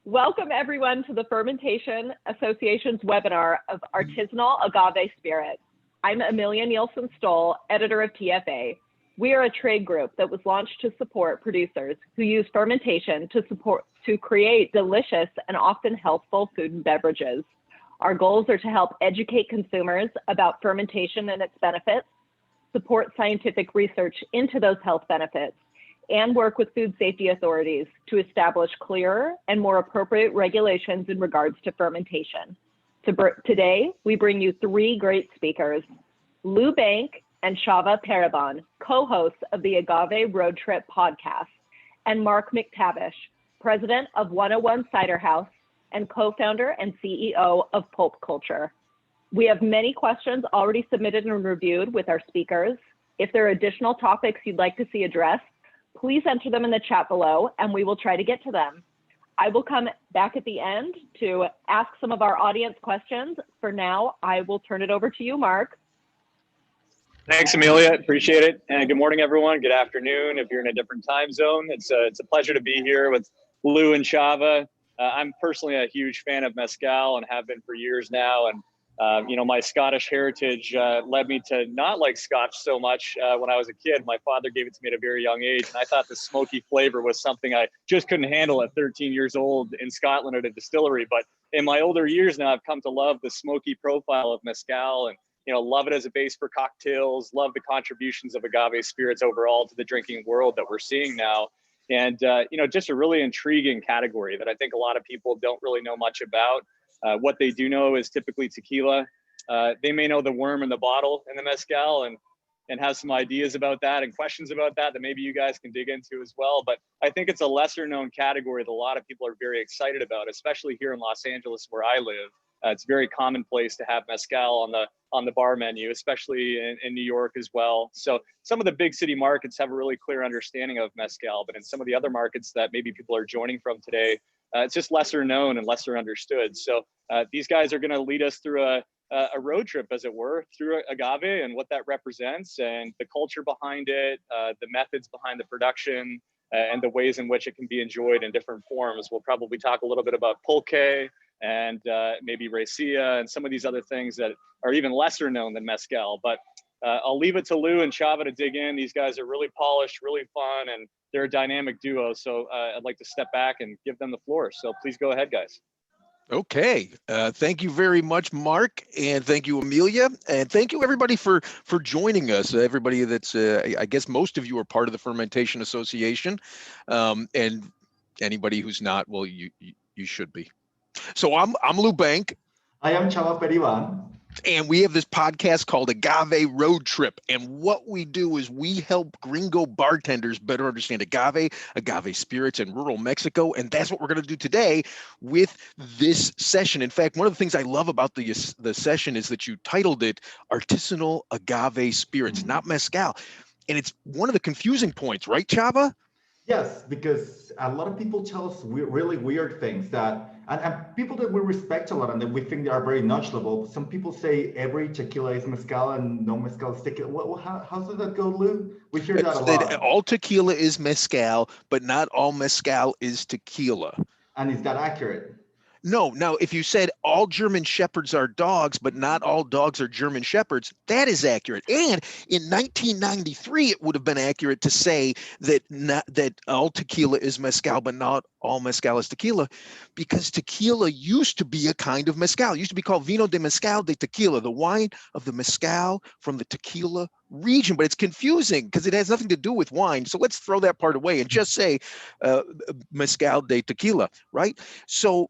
Welcome everyone to the Fermentation Association's webinar of Artisanal Agave Spirits. I'm Amelia Nielsen-Stoll, editor of TFA. We are a trade group that was launched to support producers who use fermentation to create delicious and often healthful food and beverages. Our goals are to help educate consumers about fermentation and its benefits, support scientific research into those health benefits, and work with food safety authorities to establish clearer and more appropriate regulations in regards to fermentation. Today, we bring you three great speakers: Bank and Chava Peribán, co-hosts of the Agave Road Trip podcast, and Mark McTavish, president of 101 Cider House and co-founder and CEO of Pulp Culture. We have many questions already submitted and reviewed with our speakers. If there are additional topics you'd like to see addressed, please enter them in the chat below and we will try to get to them. I will come back at the end to ask some of our audience questions. For now, I will turn it over to you, Mark. Thanks, Amelia. Appreciate it. And good morning, everyone. Good afternoon. If you're in a different time zone, it's a pleasure to be here with Lou and Chava. I'm personally a huge fan of mezcal and have been for years now. And you know, my Scottish heritage led me to not like Scotch so much when I was a kid. My father gave it to me at a very young age, and I thought the smoky flavor was something I just couldn't handle at 13 years old in Scotland at a distillery. But in my older years now, I've come to love the smoky profile of mezcal and, you know, love it as a base for cocktails, love the contributions of agave spirits overall to the drinking world that we're seeing now. And, you know, just a really intriguing category that I think a lot of people don't really know much about. What they do know is typically tequila. They may know the worm in the bottle in the mezcal and have some ideas about that and questions about that maybe you guys can dig into as well. But I think it's a lesser known category that a lot of people are very excited about, especially here in Los Angeles where I live. It's very commonplace to have mezcal on the bar menu, especially in New York as well. So some of the big city markets have a really clear understanding of mezcal, but in some of the other markets that maybe people are joining from today, it's just lesser known and lesser understood. So these guys are going to lead us through a road trip, as it were, through agave and what that represents and the culture behind it, the methods behind the production, and the ways in which it can be enjoyed in different forms. We'll probably talk a little bit about pulque and maybe raicilla and some of these other things that are even lesser known than mezcal. But I'll leave it to Lou and Chava to dig in. These guys are really polished, really fun, and they're a dynamic duo. So I'd like to step back and give them the floor. So please go ahead, guys. Okay. Thank you very much, Mark. And thank you, Amelia. And thank you, everybody, for joining us. Everybody that's, I guess most of you are part of the Fermentation Association. And anybody who's not, well, you should be. So I'm Bank. I am Chava Peribán. And we have this podcast called Agave Road Trip. And what we do is we help gringo bartenders better understand agave spirits in rural Mexico. And that's what we're going to do today with this session. In fact, one of the things I love about the session is that you titled it Artisanal Agave Spirits, not mezcal. And it's one of the confusing points, right, Chava? Yes, because a lot of people tell us really weird things that, and people that we respect a lot and that we think they are very knowledgeable. Some people say every tequila is mezcal and no mezcal is tequila. How does that go, Lou? We hear that a lot. All tequila is mezcal, but not all mezcal is tequila. And is that accurate? No. Now, if you said all German Shepherds are dogs, but not all dogs are German Shepherds, that is accurate. And in 1993, it would have been accurate to say that all tequila is mezcal, but not all mezcal is tequila, because tequila used to be a kind of mezcal. It used to be called vino de mezcal de tequila, the wine of the mezcal from the tequila region. But it's confusing because it has nothing to do with wine. So let's throw that part away and just say mezcal de tequila, right? So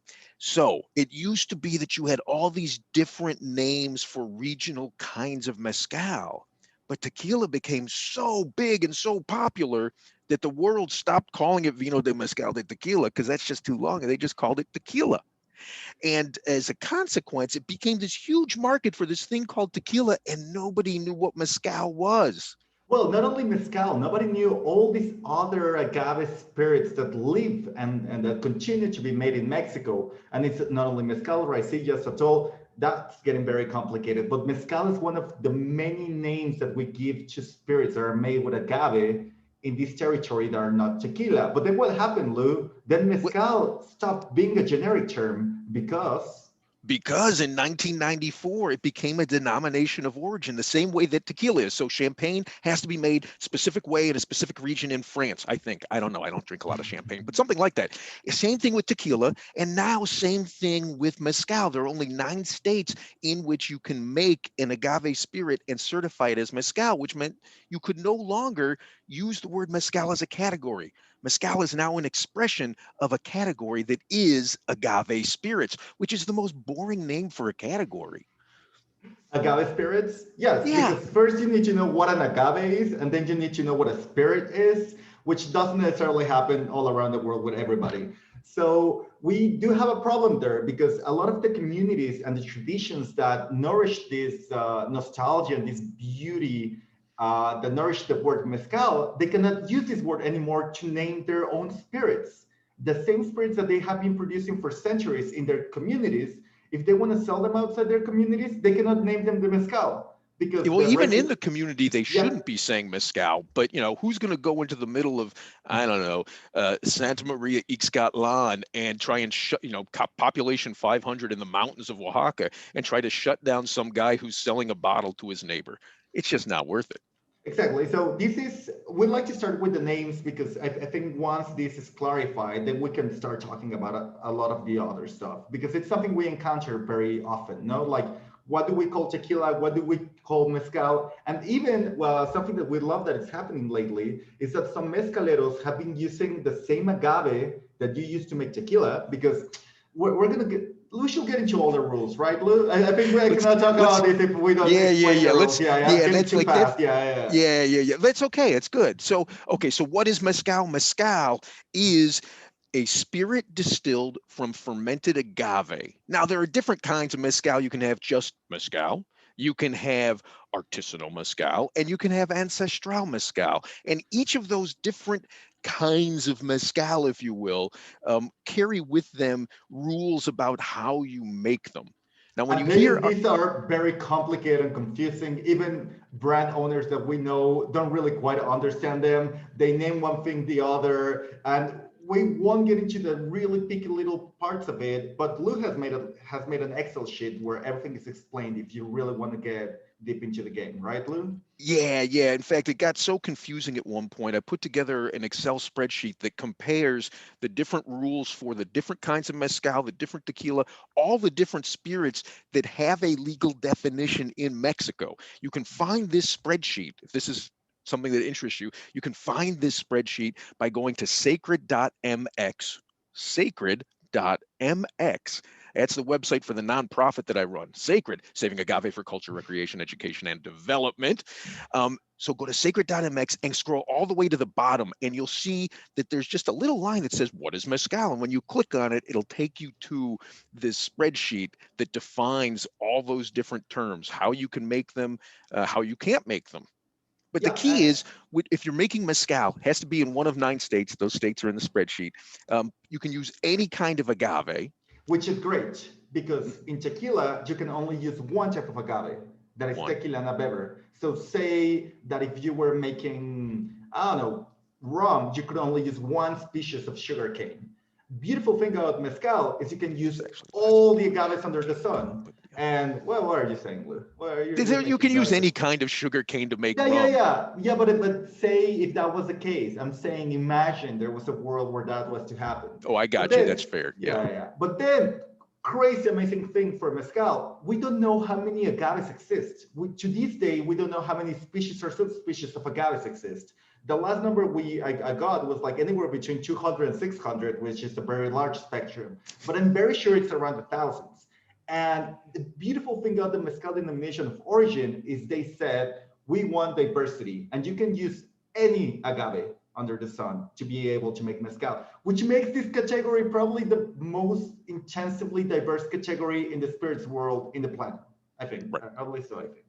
it used to be that you had all these different names for regional kinds of mezcal, but tequila became so big and so popular that the world stopped calling it vino de mezcal de tequila because that's just too long, and they just called it tequila. And as a consequence, it became this huge market for this thing called tequila, and nobody knew what mezcal was. Well, not only mezcal, nobody knew all these other agave spirits that live and that continue to be made in Mexico. And it's not only mezcal, raicilla, sotol, that's getting very complicated. But mezcal is one of the many names that we give to spirits that are made with agave in this territory that are not tequila. But then what happened, Lou? Then mezcal stopped being a generic term because in 1994 it became a denomination of origin, the same way that tequila is. So champagne has to be made specific way in a specific region in France, I think. I don't know, I don't drink a lot of champagne, but something like that. Same thing with tequila, and now same thing with mezcal. There are only 9 states in which you can make an agave spirit and certify it as mezcal, which meant you could no longer use the word mezcal as a category. Mezcal is now an expression of a category that is agave spirits, which is the most boring name for a category. agave spirits. Yes, Yeah. because first you need to know what an agave is, and then you need to know what a spirit is, which doesn't necessarily happen all around the world with everybody. So we do have a problem there because a lot of the communities and the traditions that nourish this nostalgia and this beauty that nourish the word mezcal, they cannot use this word anymore to name their own spirits. The same spirits that they have been producing for centuries in their communities, if they want to sell them outside their communities, they cannot name them the mezcal because Well, even in the community, they yeah, shouldn't be saying mezcal, but who's going to go into the middle of, I don't know, Santa Maria Ixcatlan and try and shut, population 500 in the mountains of Oaxaca and try to shut down some guy who's selling a bottle to his neighbor? It's just not worth it. exactly. So we'd like to start with the names because I think once this is clarified, then we can start talking about a lot of the other stuff because it's something we encounter very often, no? Like, what do we call tequila? What do we call mezcal? And even, well, something that we love that is happening lately is that some mezcaleros have been using the same agave that you used to make tequila because we're going to we should get into all the rules, right, Lou? I think we cannot talk about this if we don't explain the rules. That's too like fast. that. Yeah. That's okay. It's good. So, so what is mezcal? Mezcal is a spirit distilled from fermented agave. Now, there are different kinds of mezcal. You can have just mezcal, you can have artisanal mezcal, and you can have ancestral mezcal. And each of those different kinds of mezcal, if you will, carry with them rules about how you make them. Now, when And you hear these are very complicated and confusing. Even brand owners that we know don't really quite understand them. They name one thing the other, and we won't get into the really picky little parts of it. But Lou has made an Excel sheet where everything is explained if you really want to get deep into the game, right, Lou? Yeah. In fact, it got so confusing at one point. I put together an Excel spreadsheet that compares the different rules for the different kinds of mezcal, the different tequila, all the different spirits that have a legal definition in Mexico. You can find this spreadsheet, if this is something that interests you, you can find this spreadsheet by going to sacred.mx, sacred.mx. That's the website for the nonprofit that I run, Sacred, Saving Agave for Culture, Recreation, Education, and Development. So go to sacred.mx and scroll all the way to the bottom, and you'll see that there's just a little line that says, what is mezcal? And when you click on it, it'll take you to this spreadsheet that defines all those different terms, how you can make them, how you can't make them. But the key is, if you're making mezcal, it has to be in one of 9 states. Those states are in the spreadsheet. You can use any kind of agave. Which is great, because in tequila, you can only use one type of agave, that is Tequila and Mezcal. So say that if you were making, I don't know, rum, you could only use one species of sugarcane. Beautiful thing about mezcal is you can use all the agaves under the sun. And what are you saying, Lou? You can use any kind of sugar cane to make rum. Yeah. But say if that was the case, I'm saying imagine there was a world where that was to happen. Oh, I got you. That's fair. Yeah. But then, crazy amazing thing for mezcal, we don't know how many agaves exist. To this day, we don't know how many species or subspecies of agaves exist. The last number I got was like anywhere between 200 and 600, which is a very large spectrum. But I'm very sure it's around the thousands. And the beautiful thing about the mezcal denomination of origin is they said, we want diversity, and you can use any agave under the sun to be able to make mezcal, which makes this category probably the most intensively diverse category in the spirits world in the planet, I think. Right. At least so I think.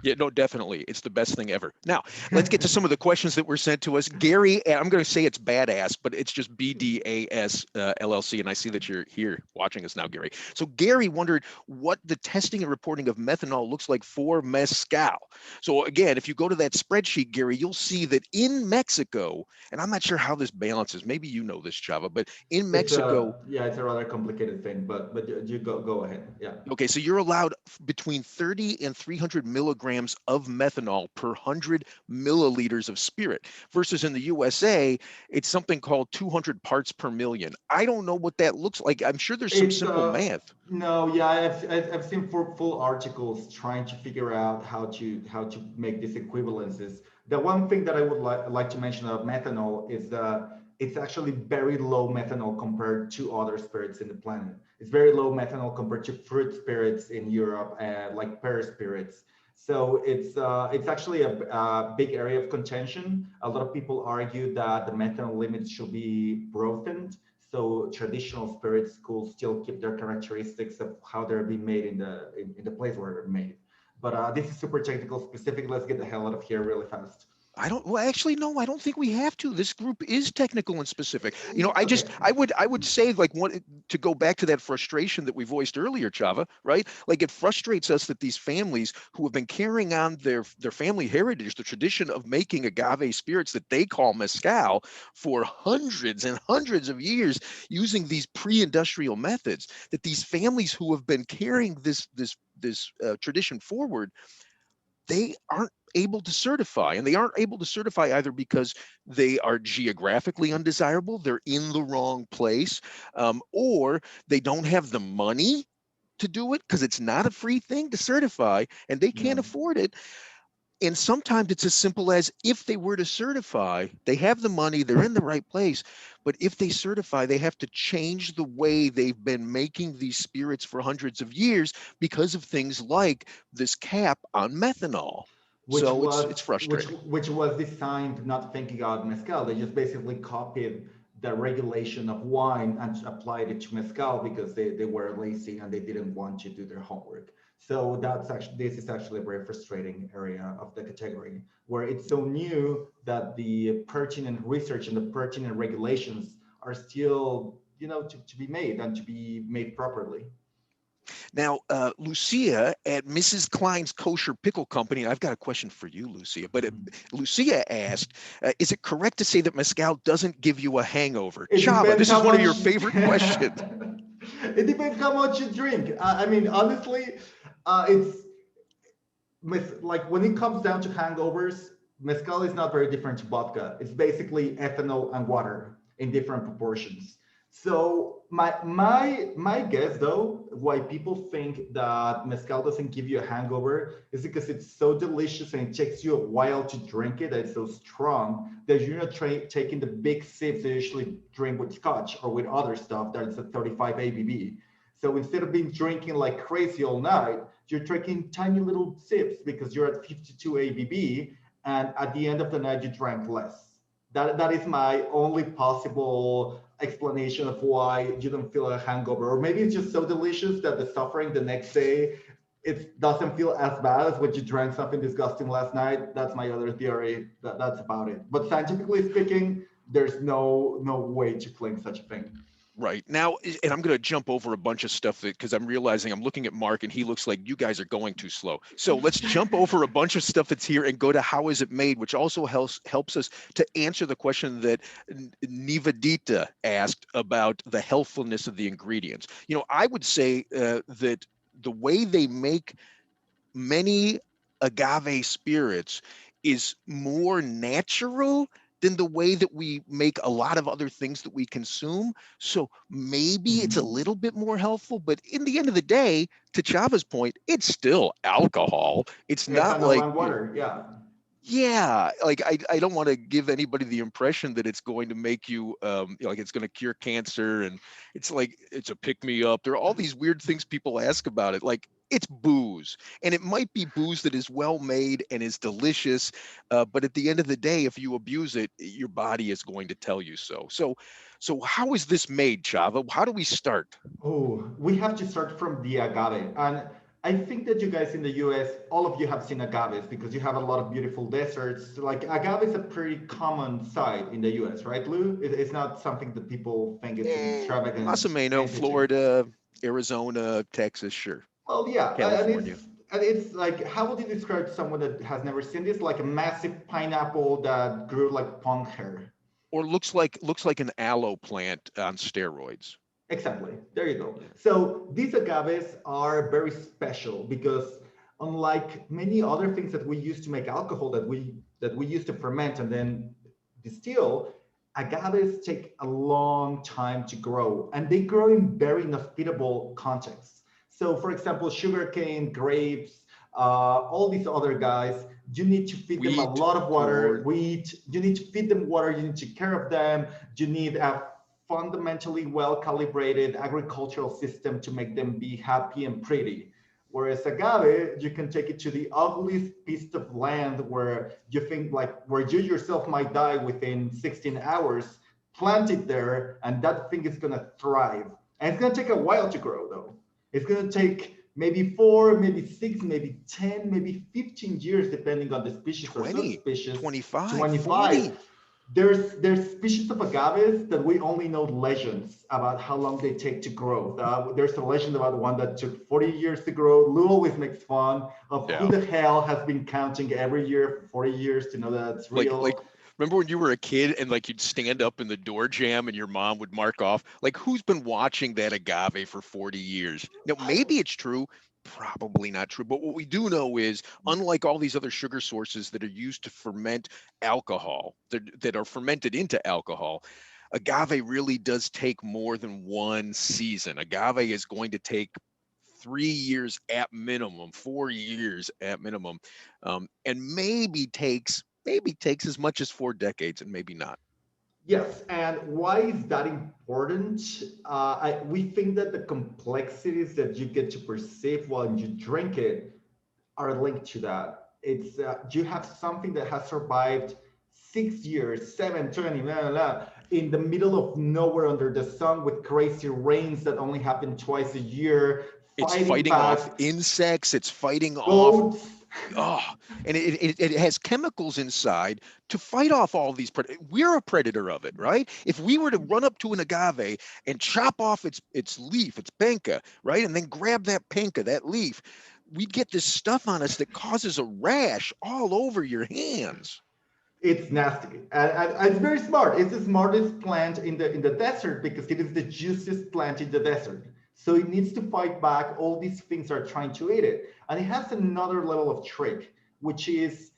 Yeah, no, definitely. It's the best thing ever. Now, let's get to some of the questions that were sent to us. Gary, and I'm going to say it's badass, but it's just BDAS LLC. And I see that you're here watching us now, Gary. So Gary wondered what the testing and reporting of methanol looks like for mezcal. So again, if you go to that spreadsheet, Gary, you'll see that in Mexico, and I'm not sure how this balances, maybe you know this, Chava, but in Mexico, It's a rather complicated thing, but you go ahead. Yeah. okay, so you're allowed between 30 and 300 milligrams of methanol per 100 milliliters of spirit, versus in the USA, it's something called 200 parts per million. I don't know what that looks like. I'm sure there's some It's simple math. No, yeah, I've seen full articles trying to figure out how to make these equivalences. The one thing that I would like to mention about methanol is that it's actually very low methanol compared to other spirits in the planet. It's very low methanol compared to fruit spirits in Europe, like pear spirits. So it's actually a big area of contention. A lot of people argue that the methanol limits should be broadened, so traditional spirits could still keep their characteristics of how they're being made in the place where they're made. But this is super technical specific. Let's get the hell out of here really fast. Well, actually, no, I don't think we have to. This group is technical and specific. Okay. I would say, like, to go back to that frustration that we voiced earlier, Chava, right? Like, it frustrates us that these families who have been carrying on their family heritage, the tradition of making agave spirits that they call mezcal for hundreds and hundreds of years using these pre-industrial methods, that these families who have been carrying this tradition forward, they aren't able to certify, and they aren't able to certify either because they are geographically undesirable, they're in the wrong place, or they don't have the money to do it because it's not a free thing to certify and they Yeah. can't afford it. And sometimes it's as simple as, if they were to certify, they have the money, they're in the right place, but if they certify, they have to change the way they've been making these spirits for hundreds of years because of things like this cap on methanol. which So was it's which frustrating. which was designed not thinking about mezcal. They just basically copied the regulation of wine and applied it to mezcal because they were lazy and they didn't want to do their homework. So this is actually a very frustrating area of the category where it's so new that the pertinent research and the pertinent regulations are still to be made and to be made properly. Now, Lucia at Mrs. Klein's Kosher Pickle Company, I've got a question for you, Lucia, but Lucia asked, is it correct to say that mezcal doesn't give you a hangover? It Chava, depends this is how one of much. your favorite questions. It depends how much you drink. I mean, honestly, it's like when it comes down to hangovers, mezcal is not very different to vodka. It's basically ethanol and water in different proportions. So my guess though, why people think that mezcal doesn't give you a hangover is because it's so delicious and it takes you a while to drink it. That it's so strong that you're not taking the big sips they usually drink with scotch or with other stuff that's at 35 ABV. So instead of being drinking like crazy all night, you're taking tiny little sips because you're at 52 ABV, and at the end of the night you drank less. That is my only possible explanation of why you don't feel a hangover. Or maybe it's just so delicious that the suffering the next day, it doesn't feel as bad as when you drank something disgusting last night. That's my other theory. That's about it. But scientifically speaking, there's no way to claim such a thing. Right now, and I'm going to jump over a bunch of stuff because I'm realizing I'm looking at Mark and he looks like you guys are going too slow. So let's jump over a bunch of stuff that's here and go to how is it made, which also helps us to answer the question that Nivadita asked about the healthfulness of the ingredients. I would say that the way they make many agave spirits is more natural than the way that we make a lot of other things that we consume. So maybe it's a Mhm. little bit more helpful, but in the end of the day, to Chava's point, it's still alcohol. It's not Ethanol like, and water, yeah. yeah, like I don't want to give anybody the impression that it's going to make you, like it's going to cure cancer, and it's like it's a pick me up. There are all these weird things people ask about it. Like, it's booze, and it might be booze that is well made and is delicious, but at the end of the day, if you abuse it, your body is going to tell you so. So how is this made, Chava? How do we start? Oh, we have to start from the agave. And I think that you guys in the US, all of you have seen agaves because you have a lot of beautiful deserts. Like agave is a pretty common sight in the US, right, Lou? It's not something that people think it's an extravagant Masameno, entity. Florida, Arizona, Texas, sure. Well, yeah, California. and it's like, how would you describe to someone that has never seen this? Like a massive pineapple that grew like punk hair. Or looks like an aloe plant on steroids. Exactly. There you go. Yeah. So these agaves are very special because unlike many other things that we use to make alcohol that we use to ferment and then distill, agaves take a long time to grow and they grow in very inhospitable contexts. So for example, sugarcane, grapes, all these other guys, you need to feed them a Wheat, lot of water, corn. wheat, you need to feed them water, you need to take care of them, you need a fundamentally well calibrated agricultural system to make them be happy and pretty. Whereas agave, you can take it to the ugliest piece of land where you think like where you yourself might die within 16 hours, plant it there, and that thing is gonna thrive. And it's gonna take a while to grow though. It's gonna take maybe 4, maybe 6, maybe 10, maybe 15 years, depending on the species or 20, subspecies, 25, 25. 40. There's species of agaves that we only know legends about how long they take to grow. There's a legend about one that took 40 years to grow. Lou always makes fun of who Yeah. the hell has been counting every year for 40 years to know that it's Like real. remember when you were a kid and like you'd stand up in the door jam and your mom would mark off like who's been watching that agave for 40 years? Now maybe it's true, probably not true, but what we do know is unlike all these other sugar sources that are used to ferment alcohol, that are fermented into alcohol, agave really does take more than one season. Agave is going to take 3 years at minimum, 4 years at minimum, and maybe takes as much as 4 decades, and maybe not. Yes, and why is that important? We think that the complexities that you get to perceive while you drink it are linked to that. It's you have something that has survived 6 years, 7, 20, blah, blah, blah, in the middle of nowhere under the sun with crazy rains that only happen twice a year, It's fighting fighting off back insects. It's fighting off. goats. Oh, and it has chemicals inside to fight off all these we're a predator of it, right? If we were to run up to an agave and chop off its leaf, its penca, right, and then grab that penca, that leaf, we'd get this stuff on us that causes a rash all over your hands. It's nasty, and it's very smart. It's the smartest plant in the desert because it is the juiciest plant in the desert. So it needs to fight back. All these things are trying to eat it, and it has another level of trick, which is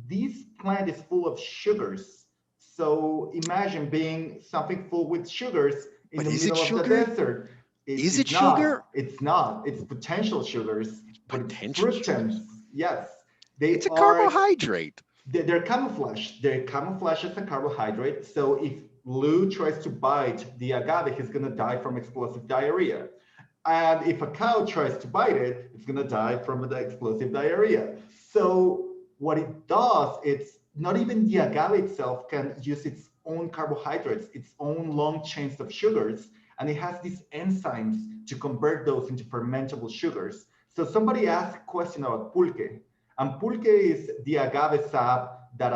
this plant is full of sugars. So imagine being something full with sugars in But the is it middle of the sugar? desert. Is it It's sugar? not. It's not. It's potential sugars, but it's Potential fructans. sugars. Yes, they It's a are carbohydrate. they're camouflaged. They're camouflaged as a carbohydrate. So if Lou tries to bite the agave, he's gonna die from explosive diarrhea. And if a cow tries to bite it, it's gonna die from the explosive diarrhea. So what it does, it's not even the agave itself can use its own carbohydrates, its own long chains of sugars, and it has these enzymes to convert those into fermentable sugars. So somebody asked a question about pulque, and pulque is the agave sap that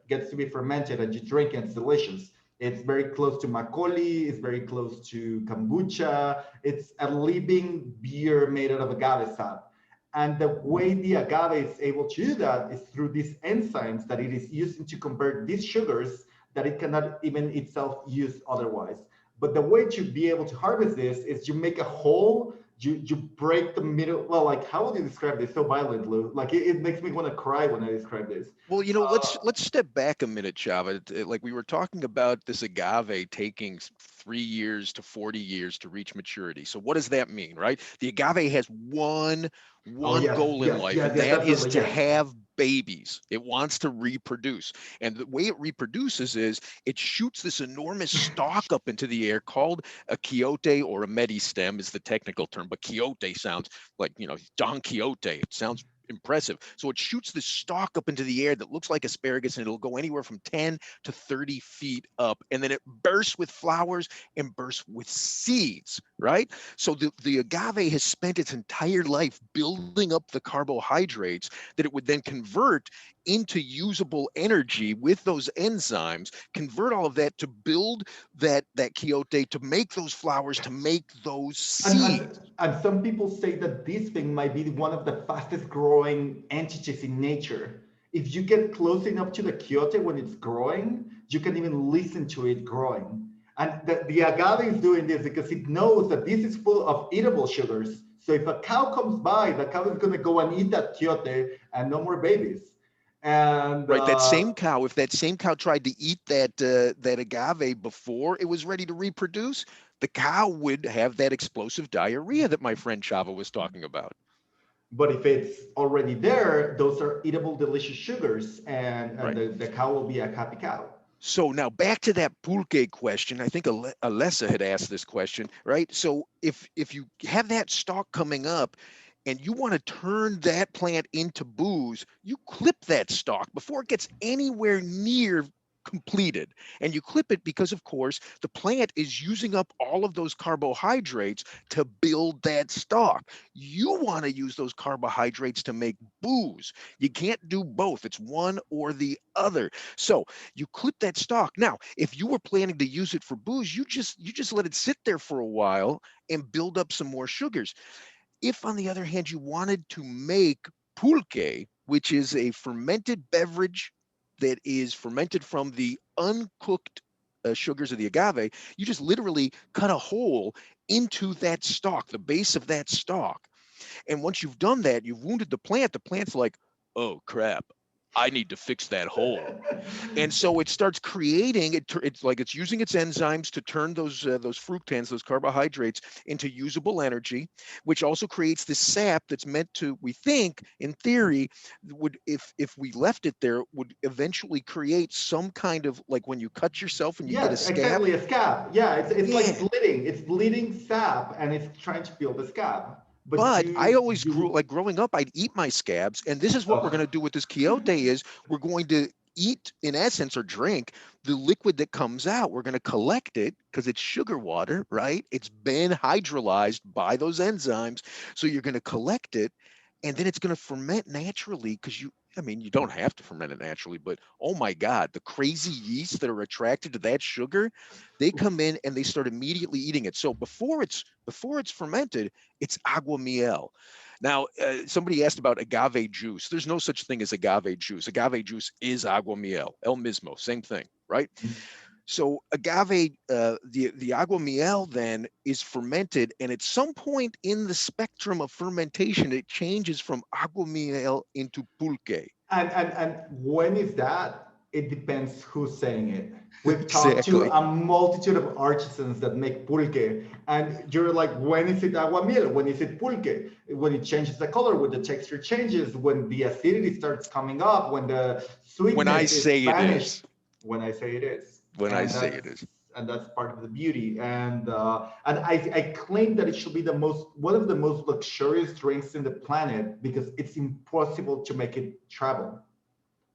gets to be fermented and you drink and it's delicious. It's very close to makgeolli. It's very close to kombucha. It's a living beer made out of agave sap. And the way the agave is able to do that is through these enzymes that it is using to convert these sugars that it cannot even itself use otherwise. But the way to be able to harvest this is you make a hole, you break the middle. Well, like how would you describe this? So violent, Lou. Like it makes me want to cry when I describe this. Well, Uh, let's step back a minute, Chava. Like we were talking about this agave taking 3 years to 40 years to reach maturity. So what does that mean, right? The agave has oh one yes, goal in yes, life, yes, and yes, that is definitely, to yes. have babies. It wants to reproduce. And the way it reproduces is it shoots this enormous stalk up into the air called a quiote or a meristem is the technical term, but quiote sounds like, Don Quixote. It sounds impressive. So it shoots this stalk up into the air that looks like asparagus, and it'll go anywhere from 10 to 30 feet up. And then it bursts with flowers and bursts with seeds. right? So the agave has spent its entire life building up the carbohydrates that it would then convert into usable energy with those enzymes, convert all of that to build that quiote, to make those flowers, to make those And, seeds. and, and some people say that this thing might be one of the fastest growing entities in nature. If you get close enough to the quiote when it's growing, you can even listen to it growing. And the agave is doing this because it knows that this is full of eatable sugars. So if a cow comes by, the cow is going to go and eat that quiote and no more babies. And Right, that same cow, if that same cow tried to eat that agave before it was ready to reproduce, the cow would have that explosive diarrhea that my friend Chava was talking about. but if it's already there, those are eatable, delicious sugars, and, Right. the cow will be a happy cow. So now back to that pulque question. I think Alessa had asked this question, right? So if you have that stalk coming up and you want to turn that plant into booze, you clip that stalk before it gets anywhere near completed. And you clip it because, of course, the plant is using up all of those carbohydrates to build that stalk. You want to use those carbohydrates to make booze. You can't do both. It's one or the other. So you clip that stalk. Now, if you were planning to use it for booze, you just let it sit there for a while and build up some more sugars. If, on the other hand, you wanted to make pulque, which is a fermented beverage that is fermented from the uncooked sugars of the agave, you just literally cut a hole into that stalk, the base of that stalk. And once you've done that, you've wounded the plant. The plant's like, oh crap, I need to fix that hole. And so it starts creating it. It's like it's using its enzymes to turn those fructans, those carbohydrates, into usable energy, which also creates this sap that's meant to, we think, in theory, would, if we left it there, would eventually create some kind of, like when you cut yourself and you get a Yes, scab. exactly, a scab. Yeah, it's like Yeah. bleeding. It's bleeding sap, and it's trying to build a scab. But But I always grew, you like growing up, I'd eat my scabs, and this is what we're oh, going to do with this quiote is we're going to eat, in essence, or drink the liquid that comes out. We're going to collect it because it's sugar water, right? It's been hydrolyzed by those enzymes. So you're going to collect it, and then it's going to ferment naturally because I mean, you don't have to ferment it naturally, but oh my God, the crazy yeasts that are attracted to that sugar, they come in and they start immediately eating it. So before it's fermented, it's agua miel. Now, somebody asked about agave juice. There's no such thing as agave juice. Agave juice is agua miel, el mismo, same thing, right? So agave, the agua miel then is fermented, and at some point in the spectrum of fermentation, it changes from agua miel into pulque. and when is that? It depends who's saying it. We've talked to Exactly. a multitude of artisans that make pulque, and you're like, when is it agua miel? When is it pulque? When it changes the color, when the texture changes, when the acidity starts coming up, when the When I sweetness is say it vanished. is, When I say it is, when I and say it is. that's part of the beauty. And I claim that it should be the most one of the most luxurious drinks in the planet because it's impossible to make it travel.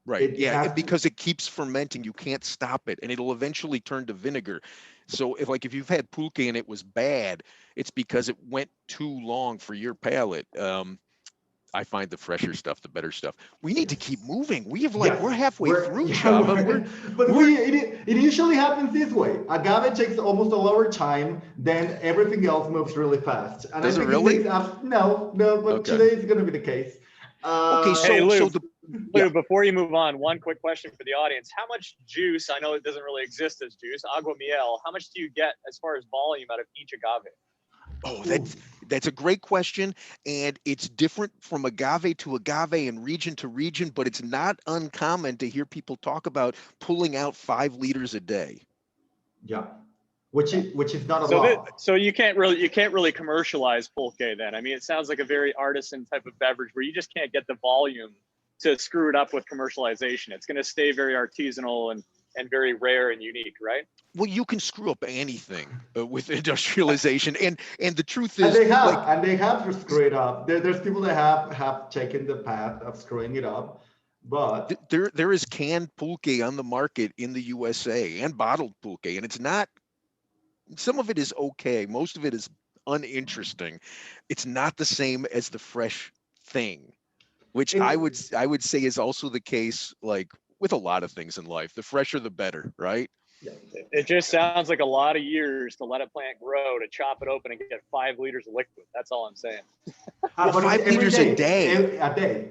Right. It Yeah, has to. because it keeps fermenting. You can't stop it, and it'll eventually turn to vinegar. So if you've had pulque and it was bad, it's because it went too long for your palate. I find the fresher stuff, the better stuff. We need to keep Yes. moving. We're Yes, halfway through, yeah, Chava. but We're it usually happens this way. Agave takes almost a lower time, then everything else moves really fast. And I Does it think it really? takes no, but Okay. today it's going to be the case. Okay, Hey, so Lou, the yeah. Lou, before you move on, one quick question for the audience. How much juice, I know it doesn't really exist as juice, agua miel, how much do you get as far as volume out of each agave? Oh, Ooh. that's a great question, and it's different from agave to agave and region to region, but it's not uncommon to hear people talk about pulling out 5 liters a day. Yeah, which is not a So that lot. so you can't really commercialize pulque then. I mean, it sounds like a very artisan type of beverage where you just can't get the volume to screw it up with commercialization. It's going to stay very artisanal and very rare and unique, right? Well, you can screw up anything with industrialization, and the truth And is, like, they have to screw it up. There's people that have taken the path of screwing it up, but there is canned pulque on the market in the USA and bottled pulque, and it's not. Some of it is okay. Most of it is uninteresting. It's not the same as the fresh thing, which I It's would say is also the case, like with a lot of things in life. The fresher, the better, right? yeah. It just sounds like a lot of years to let a plant grow, to chop it open and get 5 liters of liquid. That's all I'm saying. Well, But it's 5 every liters a day, day. a day.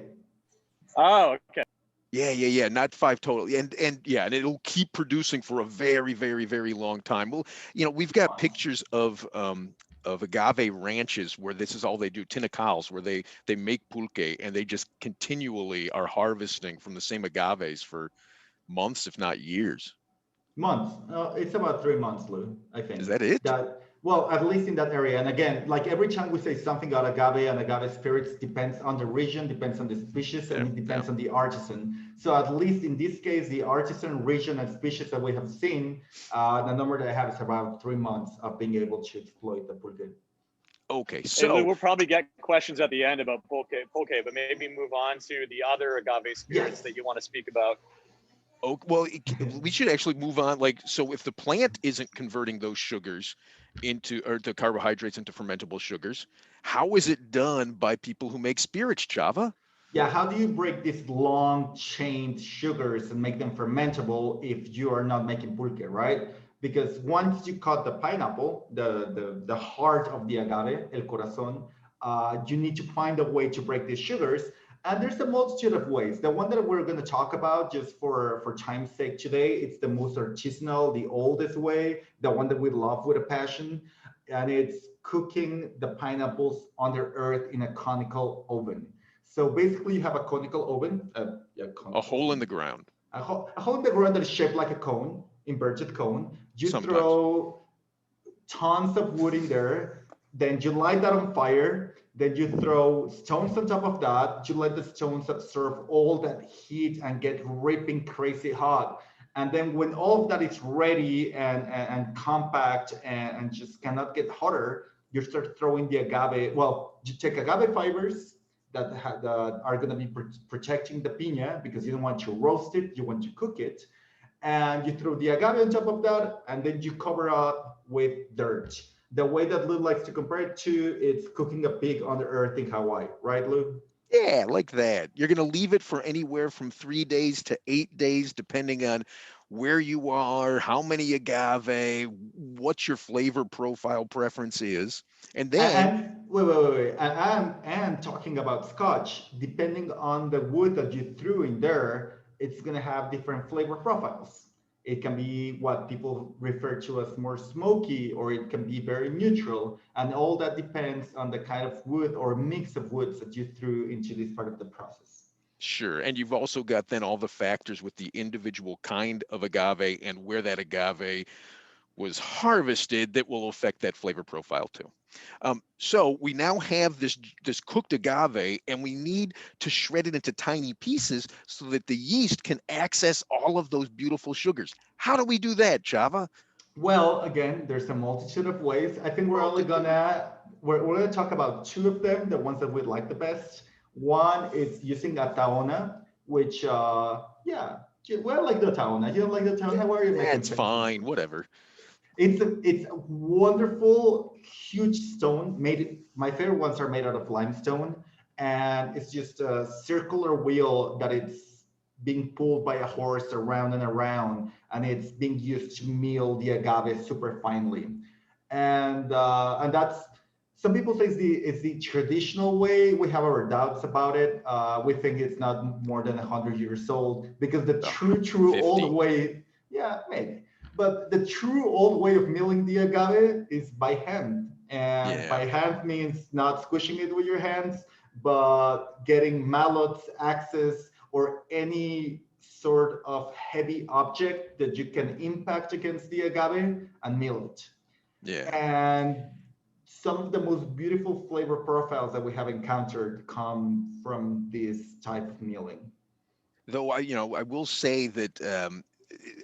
Oh, okay. Yeah, not 5 total. And yeah, and it'll keep producing for a very, very, very long time. Well, we've got pictures of agave ranches where this is all they do, tinacals, where they make pulque, and they just continually are harvesting from the same agaves for months, if not years. Months. It's about 3 months, Lou, I Is think. that it? That, well, at least in that area. And again, like every time we say something about agave and agave spirits depends on the region, depends on the species, and Yeah, it yeah. depends on the artisan. So at least in this case, the artisan, region, and species that we have seen, the number that I have is about 3 months of being able to exploit the pulque. Okay, Hey, Lou, so we'll probably get questions at the end about pulque, but maybe move on to the other agave spirits Yes. that you want to speak about. well, we should actually move on. Like, so if the plant isn't converting those sugars or the carbohydrates into fermentable sugars, how is it done by people who make spirits, Chava? Yeah, how do you break these long chained sugars and make them fermentable if you are not making pulque, right? Because once you cut the pineapple, the heart of the agave, el corazón, you need to find a way to break these sugars. And there's a multitude of ways. The one that we're going to talk about, just for time's sake today, it's the most artisanal, the oldest way, the one that we love with a passion. And it's cooking the pineapples under earth in a conical oven. So basically, you have a conical oven, A conical hole in oven, the ground, a hole in the ground that is shaped like a cone, inverted cone. You sometimes. throw tons of wood in there, then you light that on fire, then you throw stones on top of that. You let the stones absorb all that heat and get ripping crazy hot. And then when all of that is ready and compact and just cannot get hotter, you start throwing the agave. Well, you take agave fibers that are going to be protecting the piña because you don't want to roast it, you want to cook it, and you throw the agave on top of that, and then you cover up with dirt. The way that Lou likes to compare it to, it's cooking a pig on the earth in Hawaii, right, Lou? Yeah, like that. You're going to leave it for anywhere from 3 days to 8 days, depending on where you are, how many agave, what your flavor profile preference is. And then, Wait. And talking about Scotch, depending on the wood that you threw in there, it's gonna have different flavor profiles. It can be what people refer to as more smoky, or it can be very neutral. And all that depends on the kind of wood or mix of woods that you threw into this part of the process. sure. And you've also got then all the factors with the individual kind of agave and where that agave was harvested that will affect that flavor profile too. So we now have this cooked agave, and we need to shred it into tiny pieces so that the yeast can access all of those beautiful sugars. How do we do that, Chava? Well, again, there's a multitude of ways. I think Multitude. we're gonna talk about two of them, the ones that we like the best. One is using a taona, which yeah, well, I like the taona. You don't like the taona? How are you making That's things? fine, whatever. It's a wonderful, huge stone. My favorite ones are made out of limestone, and it's just a circular wheel that it's being pulled by a horse around and around, and it's being used to mill the agave super finely. And that's, some people say it's the traditional way. We have our doubts about it. We think it's not more than 100 years old, because the Ugh, true old 50. way, yeah, maybe. But the true old way of milling the agave is by hand. And Yeah. by hand means not squishing it with your hands, but getting mallets, axes, or any sort of heavy object that you can impact against the agave and mill it. Yeah. And some of the most beautiful flavor profiles that we have encountered come from this type of milling. Though I will say that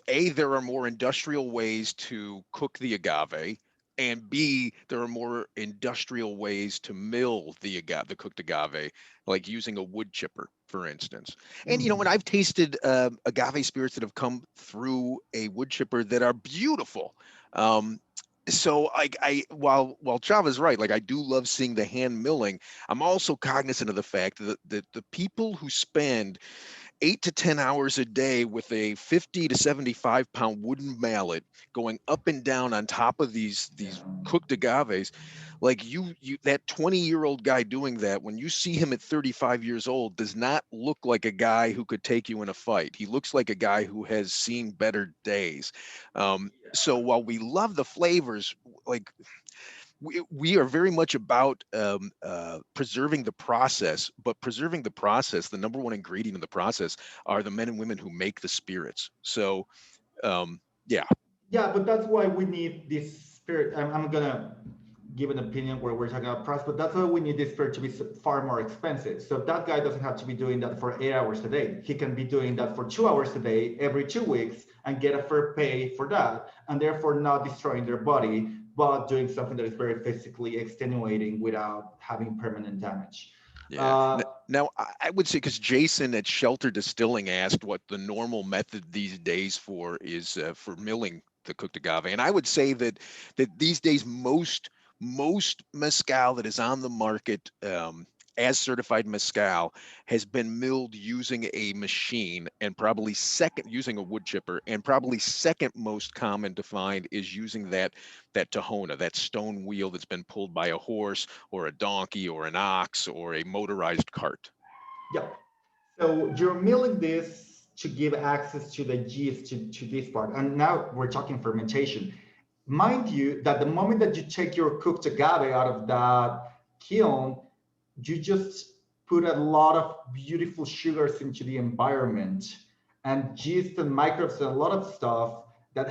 A, there are more industrial ways to cook the agave, and B, there are more industrial ways to mill the cooked agave, like using a wood chipper, for instance. And when Mhm. I've tasted agave spirits that have come through a wood chipper that are beautiful, um, So while Chava's right, like I do love seeing the hand milling, I'm also cognizant of the fact that the people who spend 8 to 10 hours a day with a 50 to 75 pound wooden mallet going up and down on top of these cooked agaves, like you that 20-year-old guy doing that, when you see him at 35 years old, does not look like a guy who could take you in a fight. He looks like a guy who has seen better days. So while we love the flavors, like we are very much about preserving the process, but preserving the process, the number one ingredient in the process are the men and women who make the spirits. So yeah. Yeah, but that's why we need this spirit. I'm gonna give an opinion where we're talking about price, but that's why we need this spirit to be far more expensive. So that guy doesn't have to be doing that for 8 hours a day. He can be doing that for 2 hours a day every 2 weeks and get a fair pay for that, and therefore not destroying their body, but doing something that is very physically extenuating without having permanent damage. Yeah. Now, I would say, because Jason at Shelter Distilling asked what the normal method these days for is for milling the cooked agave, and I would say that these days most mezcal that is on the market as certified mezcal has been milled using a machine, and probably second using a wood chipper, and probably second most common to find is using that tahona, that stone wheel that's been pulled by a horse or a donkey or an ox or a motorized cart. Yeah. So you're milling this to give access to the yeast to this part. And now we're talking fermentation. Mind you that the moment that you take your cooked agave out of that kiln, you just put a lot of beautiful sugars into the environment, and yeast and microbes and a lot of stuff that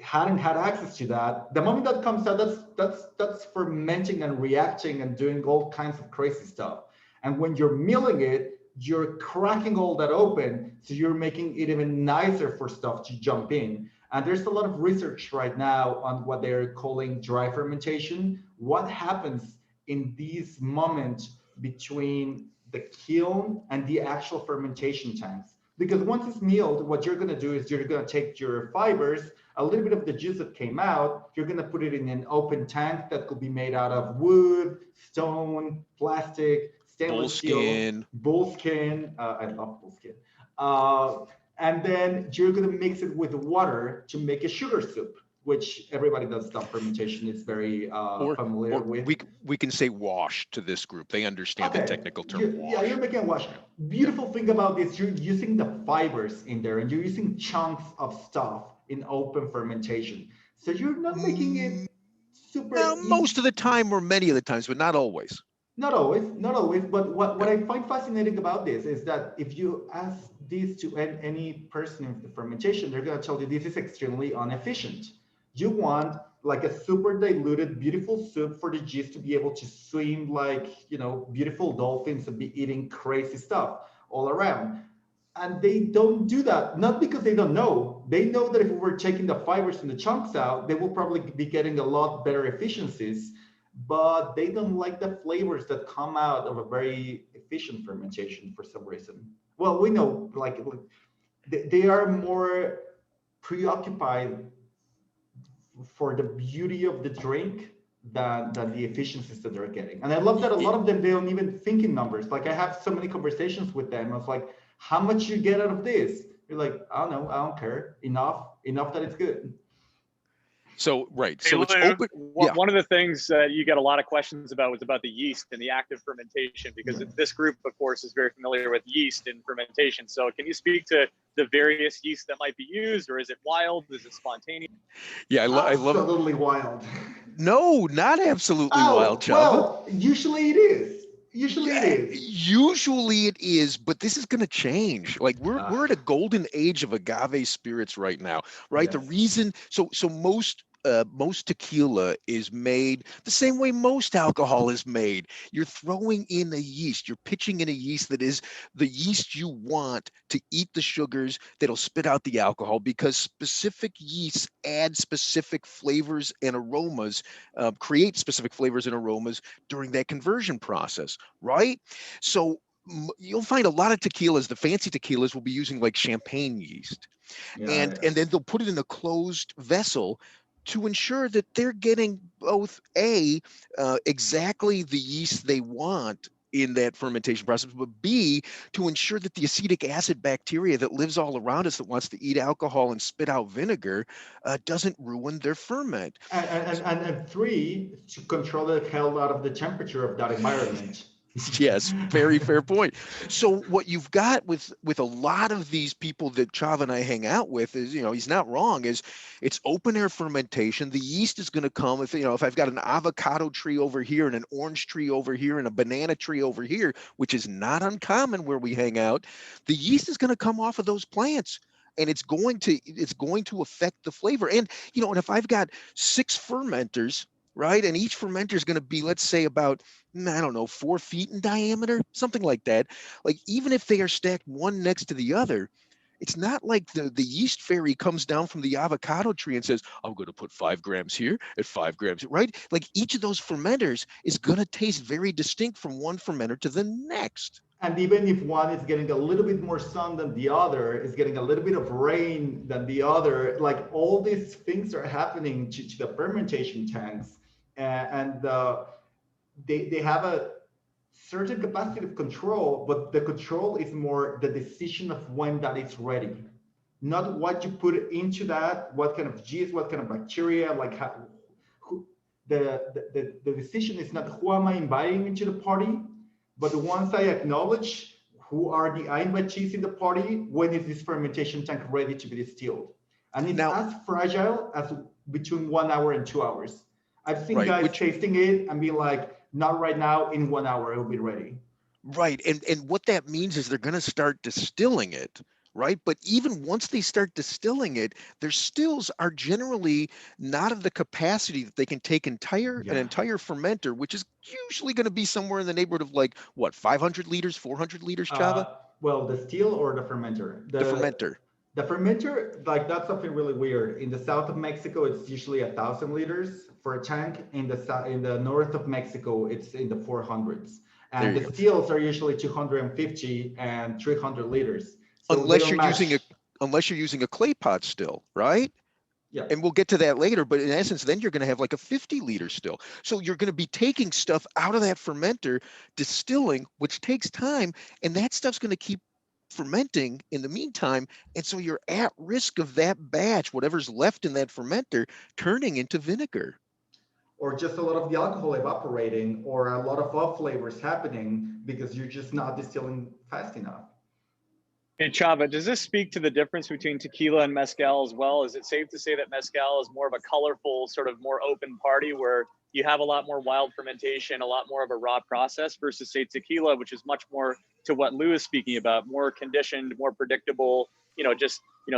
hadn't had access to that. The moment that comes out, that's fermenting and reacting and doing all kinds of crazy stuff. And when you're milling it, you're cracking all that open, so you're making it even nicer for stuff to jump in. And there's a lot of research right now on what they're calling dry fermentation. What happens in these moments between the kiln and the actual fermentation tanks? Because once it's milled, what you're going to do is you're going to take your fibers, a little bit of the juice that came out, you're going to put it in an open tank that could be made out of wood, stone, plastic, stainless steel, bullskin. I love bullskin. And then you're going to mix it with water to make a sugar soup, which everybody does stop fermentation is very familiar with. We can say wash to this group. They understand the technical term wash. Yeah, you're making a wash. Beautiful thing about this, you're using the fibers in there, and you're using chunks of stuff in open fermentation. So you're not making it super easy. Most of the time, or many of the times, but not always. Not always. But what I find fascinating about this is that if you ask this to any person in the fermentation, they're going to tell you this is extremely inefficient. You want like a super diluted, beautiful soup for the yeast to be able to swim like, beautiful dolphins and be eating crazy stuff all around. And they don't do that, not because they don't know. They know that if we were taking the fibers and the chunks out, they will probably be getting a lot better efficiencies, but they don't like the flavors that come out of a very efficient fermentation for some reason. Well, we know like they are more preoccupied for the beauty of the drink than the efficiencies that they're getting. And I love that a lot of them, they don't even think in numbers. Like I have so many conversations with them. I was like, how much you get out of this? You're like, I don't know, I don't care. Enough that it's good. So, right. Hey, so Lou, it's open. Yeah. One of the things that you get a lot of questions about was about the yeast and the active fermentation, because this group, of course, is very familiar with yeast and fermentation. So can you speak to the various yeast that might be used, or is it wild? Is it spontaneous? Yeah, I love absolutely wild. No, not absolutely wild, Chava. Well, usually it is. Usually it is, but this is going to change. Like we're at a golden age of agave spirits right now, right? Yes. The reason, so most tequila is made the same way most alcohol is made. You're throwing in a yeast, you're pitching in a yeast that is the yeast you want to eat the sugars that'll spit out the alcohol, because specific yeasts add specific flavors and aromas, create specific flavors and aromas during that conversion process, right? So you'll find a lot of tequilas, the fancy tequilas, will be using like champagne yeast. And then they'll put it in a closed vessel to ensure that they're getting both exactly the yeast they want in that fermentation process, but B, to ensure that the acetic acid bacteria that lives all around us that wants to eat alcohol and spit out vinegar doesn't ruin their ferment. And three, to control the hell out of the temperature of that environment. Yes, very fair point. So what you've got with a lot of these people that Chava and I hang out with is, he's not wrong, is it's open air fermentation. The yeast is going to come if I've got an avocado tree over here and an orange tree over here and a banana tree over here, which is not uncommon where we hang out, the yeast is going to come off of those plants. And it's going to affect the flavor. And and if I've got 6 fermenters, right, and each fermenter is going to be, let's say, about, I don't know, 4 feet in diameter, something like that. Like, even if they are stacked one next to the other, it's not like the yeast fairy comes down from the avocado tree and says, I'm going to put 5 grams here at 5 grams, right? Like, each of those fermenters is going to taste very distinct from one fermenter to the next. And even if one is getting a little bit more sun than the other, is getting a little bit of rain than the other, like all these things are happening to the fermentation tanks. And they have a certain capacity of control, but the control is more the decision of when that is ready, not what you put into that, what kind of yeast, what kind of bacteria, like how, the decision is not who am I inviting into the party, but once I acknowledge who are the invitees in the party, when is this fermentation tank ready to be distilled? And it's as fragile as between 1 hour and 2 hours. I've seen guys tasting it and be like, not right now, in 1 hour, it'll be ready. Right. And what that means is they're going to start distilling it, right? But even once they start distilling it, their stills are generally not of the capacity that they can take an entire fermenter, which is usually going to be somewhere in the neighborhood of, like, what, 500 liters, 400 liters, Chava? Well, the still or the fermenter? The fermenter. The fermenter, like, that's something really weird. In the south of Mexico, it's usually 1,000 liters for a tank. In the north of Mexico, it's in the 400s. And the stills are usually 250 and 300 liters. So unless you're using a clay pot still, right? Yeah. And we'll get to that later, but in essence, then you're going to have like a 50-liter still. So you're going to be taking stuff out of that fermenter, distilling, which takes time, and that stuff's going to keep fermenting in the meantime. And so you're at risk of that batch, whatever's left in that fermenter, turning into vinegar. Or just a lot of the alcohol evaporating, or a lot of off flavors happening because you're just not distilling fast enough. Hey, Chava, does this speak to the difference between tequila and mezcal as well? Is it safe to say that mezcal is more of a colorful, sort of more open party where you have a lot more wild fermentation, a lot more of a raw process, versus, say, tequila, which is much more to what Lou is speaking about, more conditioned, more predictable,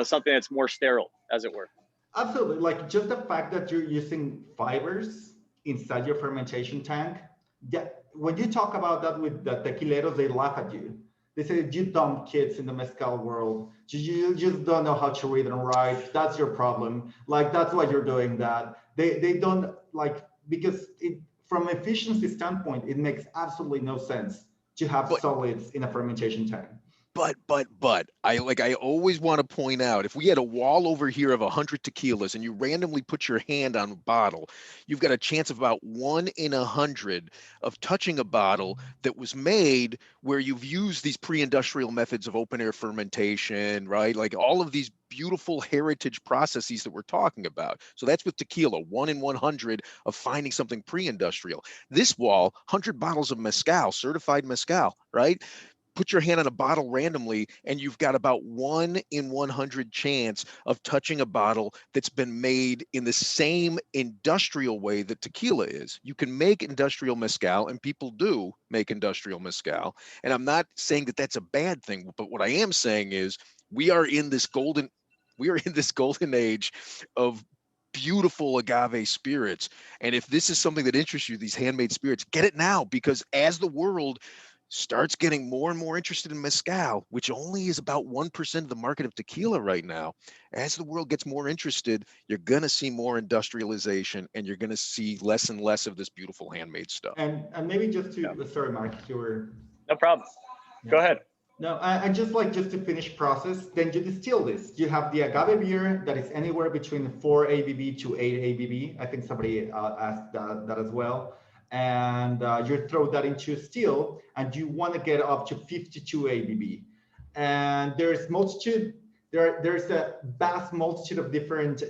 something that's more sterile, as it were? Absolutely. Like, just the fact that you're using fibers inside your fermentation tank. When you talk about that with the tequileros, they laugh at you. They say, you dumb kids in the mezcal world, you just don't know how to read and write. That's your problem. Like, that's why you're doing that. They don't, like, because from efficiency standpoint, it makes absolutely no sense to have solids in a fermentation tank. But I always want to point out, if we had a wall over here of 100 tequilas and you randomly put your hand on a bottle, you've got a chance of about 1 in 100 of touching a bottle that was made where you've used these pre-industrial methods of open air fermentation, right? Like all of these beautiful heritage processes that we're talking about. So that's with tequila, 1 in 100 of finding something pre-industrial. This wall, 100 bottles of mezcal, certified mezcal, right? Put your hand on a bottle randomly, and you've got about 1 in 100 chance of touching a bottle that's been made in the same industrial way that tequila is. You can make industrial mezcal, and people do make industrial mezcal. And I'm not saying that that's a bad thing, but what I am saying is we are in this golden age of beautiful agave spirits. And if this is something that interests you, these handmade spirits, get it now, because as the world starts getting more and more interested in mezcal, which only is about 1% of the market of tequila right now, as the world gets more interested, you're going to see more industrialization, and you're going to see less and less of this beautiful handmade stuff. And maybe just to, sorry, Mark, you were... No problem. Go ahead. No, I just like just to finish process, then you distill this. You have the agave beer that is anywhere between 4 ABV to 8 ABV. I think somebody asked that as well. And you throw that into a still, and you want to get up to 52 ABV. And there's a vast multitude of different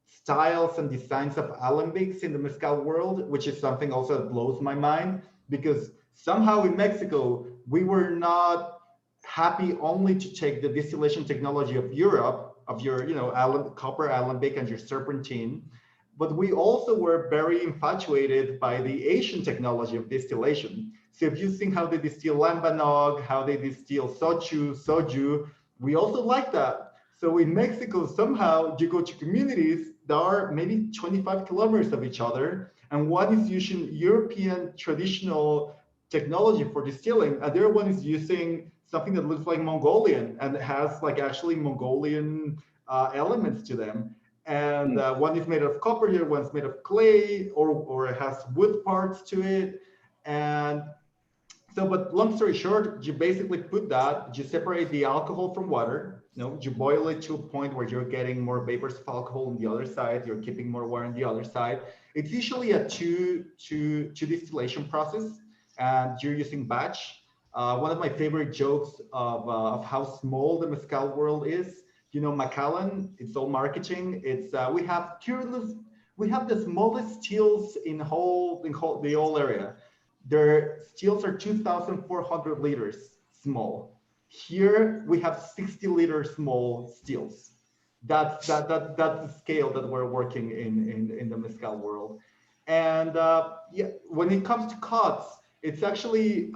styles and designs of alembics in the mezcal world, which is something also that blows my mind because somehow in Mexico we were not happy only to take the distillation technology of Europe, of your copper alembic and your serpentine, but we also were very infatuated by the Asian technology of distillation. So if you think how they distill lambanog, how they distill soju, we also like that. So in Mexico, somehow you go to communities that are maybe 25 kilometers of each other, and one is using European traditional technology for distilling, and the other one is using something that looks like Mongolian and has like actually Mongolian elements to them. And one is made of copper, the other one's made of clay, or it has wood parts to it. And so, but long story short, you basically put that, you separate the alcohol from water, you boil it to a point where you're getting more vapors of alcohol on the other side, you're keeping more water on the other side. It's usually a two distillation process, and you're using batch. One of my favorite jokes of how small the mezcal world is, Macallan, it's all marketing. It's we have the smallest stills in the whole area. Their stills are 2,400 liters small. Here we have 60-liter small stills. That's the scale that we're working in the mezcal world. And when it comes to cuts, it's actually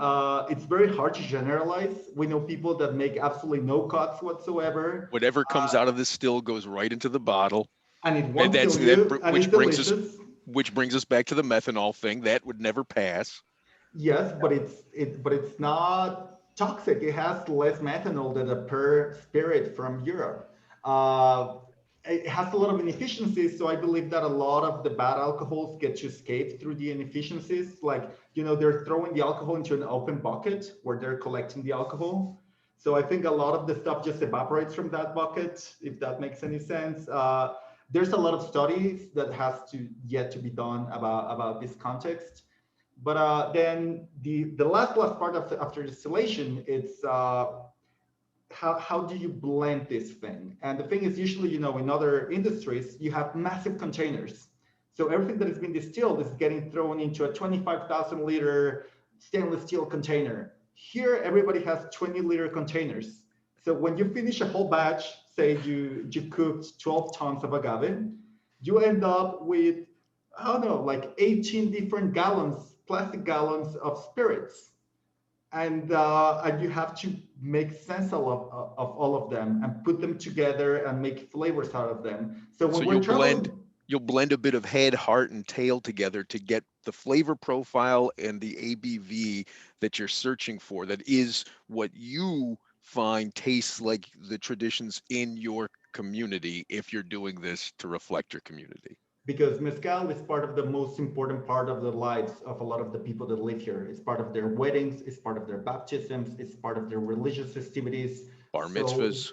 it's very hard to generalize. We know people that make absolutely no cuts whatsoever. Whatever comes out of the still goes right into the bottle. And it won't kill you, and it's delicious. Which brings us back to the methanol thing. That would never pass. Yes, but it's not toxic. It has less methanol than a Pear spirit from Europe. It has a lot of inefficiencies, so I believe that a lot of the bad alcohols get to escape through the inefficiencies. Like, they're throwing the alcohol into an open bucket where they're collecting the alcohol. So I think a lot of the stuff just evaporates from that bucket, if that makes any sense. There's a lot of studies that has yet to be done about this context. But then the last part after distillation, it's how do you blend this thing? And the thing is, usually, in other industries, you have massive containers. So everything that has been distilled is getting thrown into a 25,000 liter stainless steel container. Here, everybody has 20-liter containers. So when you finish a whole batch, say you cooked 12 tons of agave, you end up with, I don't know, like 18 different plastic gallons of spirits. And you have to make sense of all of them and put them together and make flavors out of them. So you'll blend a bit of head, heart, and tail together to get the flavor profile and the ABV that you're searching for. That is what you find tastes like the traditions in your community if you're doing this to reflect your community. Because mezcal is part of the most important part of the lives of a lot of the people that live here. It's part of their weddings, it's part of their baptisms, it's part of their religious festivities. Bar mitzvahs.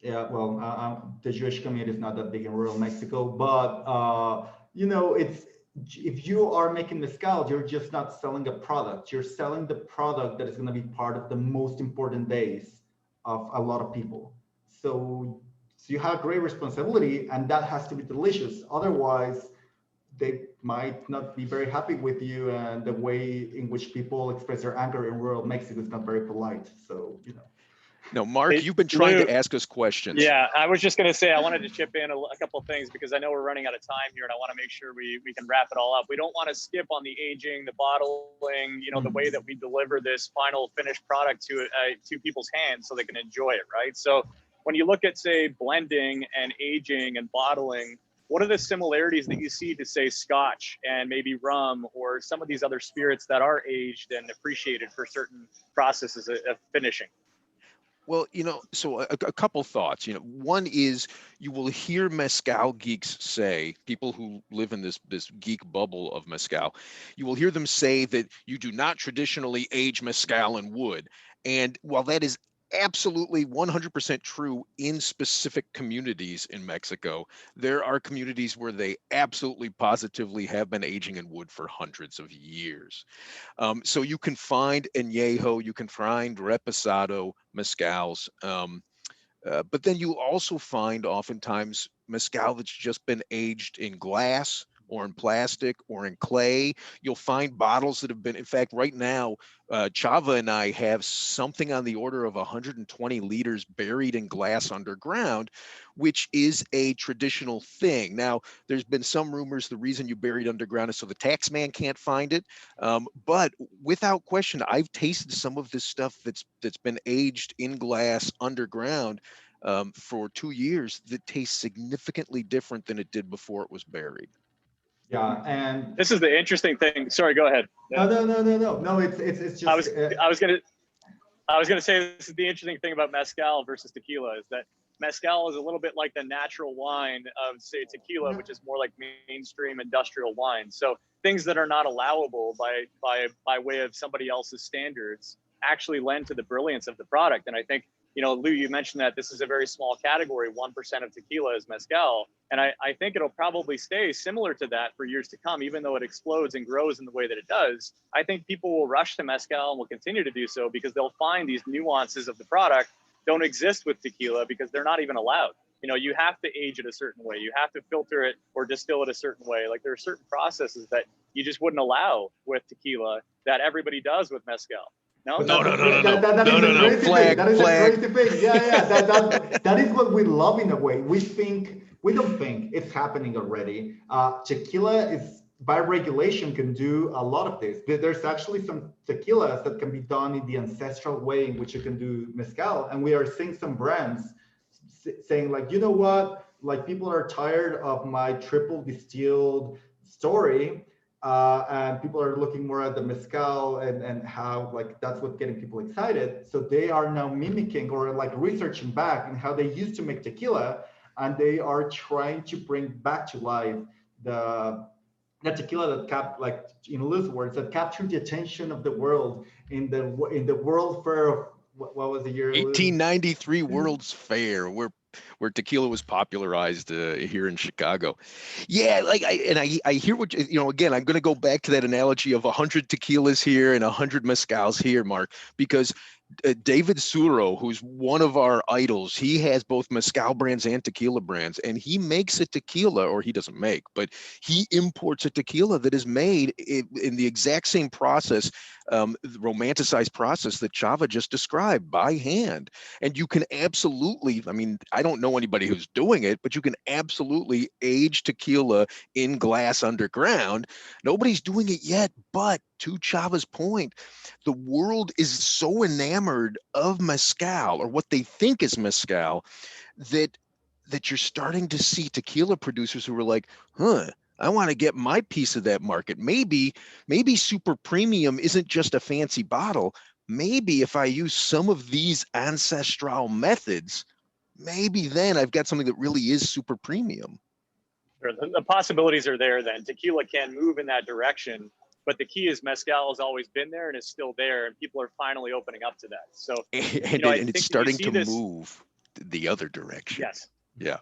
Yeah, well, the Jewish community is not that big in rural Mexico, but if you are making mezcal, you're just not selling a product. You're selling the product that is going to be part of the most important days of a lot of people. So you have great responsibility, and that has to be delicious. Otherwise, they might not be very happy with you, and the way in which people express their anger in rural Mexico is not very polite. So, No, Mark, you've been trying to ask us questions. Yeah, I was just going to say, I wanted to chip in a couple of things because I know we're running out of time here, and I want to make sure we can wrap it all up. We don't want to skip on the aging, the bottling, the way that we deliver this final finished product to people's hands so they can enjoy it, right? So when you look at, say, blending and aging and bottling, what are the similarities that you see to, say, Scotch and maybe rum or some of these other spirits that are aged and appreciated for certain processes of finishing? Well, so a couple thoughts. One is you will hear mezcal geeks say, people who live in this geek bubble of mezcal, you will hear them say that you do not traditionally age mezcal in wood. And while that is absolutely 100% true in specific communities in Mexico, there are communities where they absolutely positively have been aging in wood for hundreds of years. So you can find añejo, you can find reposado mezcals, but then you also find oftentimes mezcal that's just been aged in glass or in plastic or in clay. You'll find bottles that have been, in fact, right now, Chava and I have something on the order of 120 liters buried in glass underground, which is a traditional thing. Now, there's been some rumors the reason you bury it underground is so the tax man can't find it. But without question, I've tasted some of this stuff that's been aged in glass underground for 2 years that tastes significantly different than it did before it was buried. Yeah, and This is the interesting thing. Sorry, go ahead. no. It's just. I was gonna say this is the interesting thing about mezcal versus tequila is that mezcal is a little bit like the natural wine of, say, tequila, which is more like mainstream industrial wine. So things that are not allowable by way of somebody else's standards actually lend to the brilliance of the product. And I think, you know, Lou, you mentioned that this is a very small category. 1% of tequila is mezcal. And I think it'll probably stay similar to that for years to come, even though it explodes and grows in the way that it does. I think people will rush to mezcal and will continue to do so because they'll find these nuances of the product don't exist with tequila because they're not even allowed. You know, you have to age it a certain way. You have to filter it or distill it a certain way. Like there are certain processes that you just wouldn't allow with tequila that everybody does with mezcal. No. That is a crazy thing. That is a crazy thing. Yeah. That is what we love in a way. We don't think it's happening already. Tequila is, by regulation, can do a lot of this. There's actually some tequilas that can be done in the ancestral way in which you can do mezcal. And we are seeing some brands saying like, you know what? Like people are tired of my triple distilled story. And people are looking more at the mezcal and how like that's what's getting people excited. So they are now mimicking or like researching back and how they used to make tequila, and they are trying to bring back to life the tequila that like in Lou's words, that captured the attention of the world in the World Fair of what was the year? 1893 World's Fair, where tequila was popularized here in Chicago. Yeah, like I hear what you know. Again, I'm going to go back to that analogy of 100 tequilas here and 100 mezcals here, Mark, because David Suro, who's one of our idols, he has both mezcal brands and tequila brands, and he makes a tequila, or he doesn't make, but he imports a tequila that is made in the exact same process, the romanticized process that Chava just described, by hand. And you can absolutely, I mean, I don't know anybody who's doing it, but you can absolutely age tequila in glass underground. Nobody's doing it yet, but to Chava's point, the world is so enamored of mezcal, or what they think is mezcal, that you're starting to see tequila producers who are like, I want to get my piece of that market. Maybe super premium isn't just a fancy bottle. Maybe if I use some of these ancestral methods, maybe then I've got something that really is super premium. Sure. The possibilities are there then. Tequila can move in that direction, but the key is mezcal has always been there and is still there, and people are finally opening up to that. So, and it's starting to move the other direction. Yes. Yeah.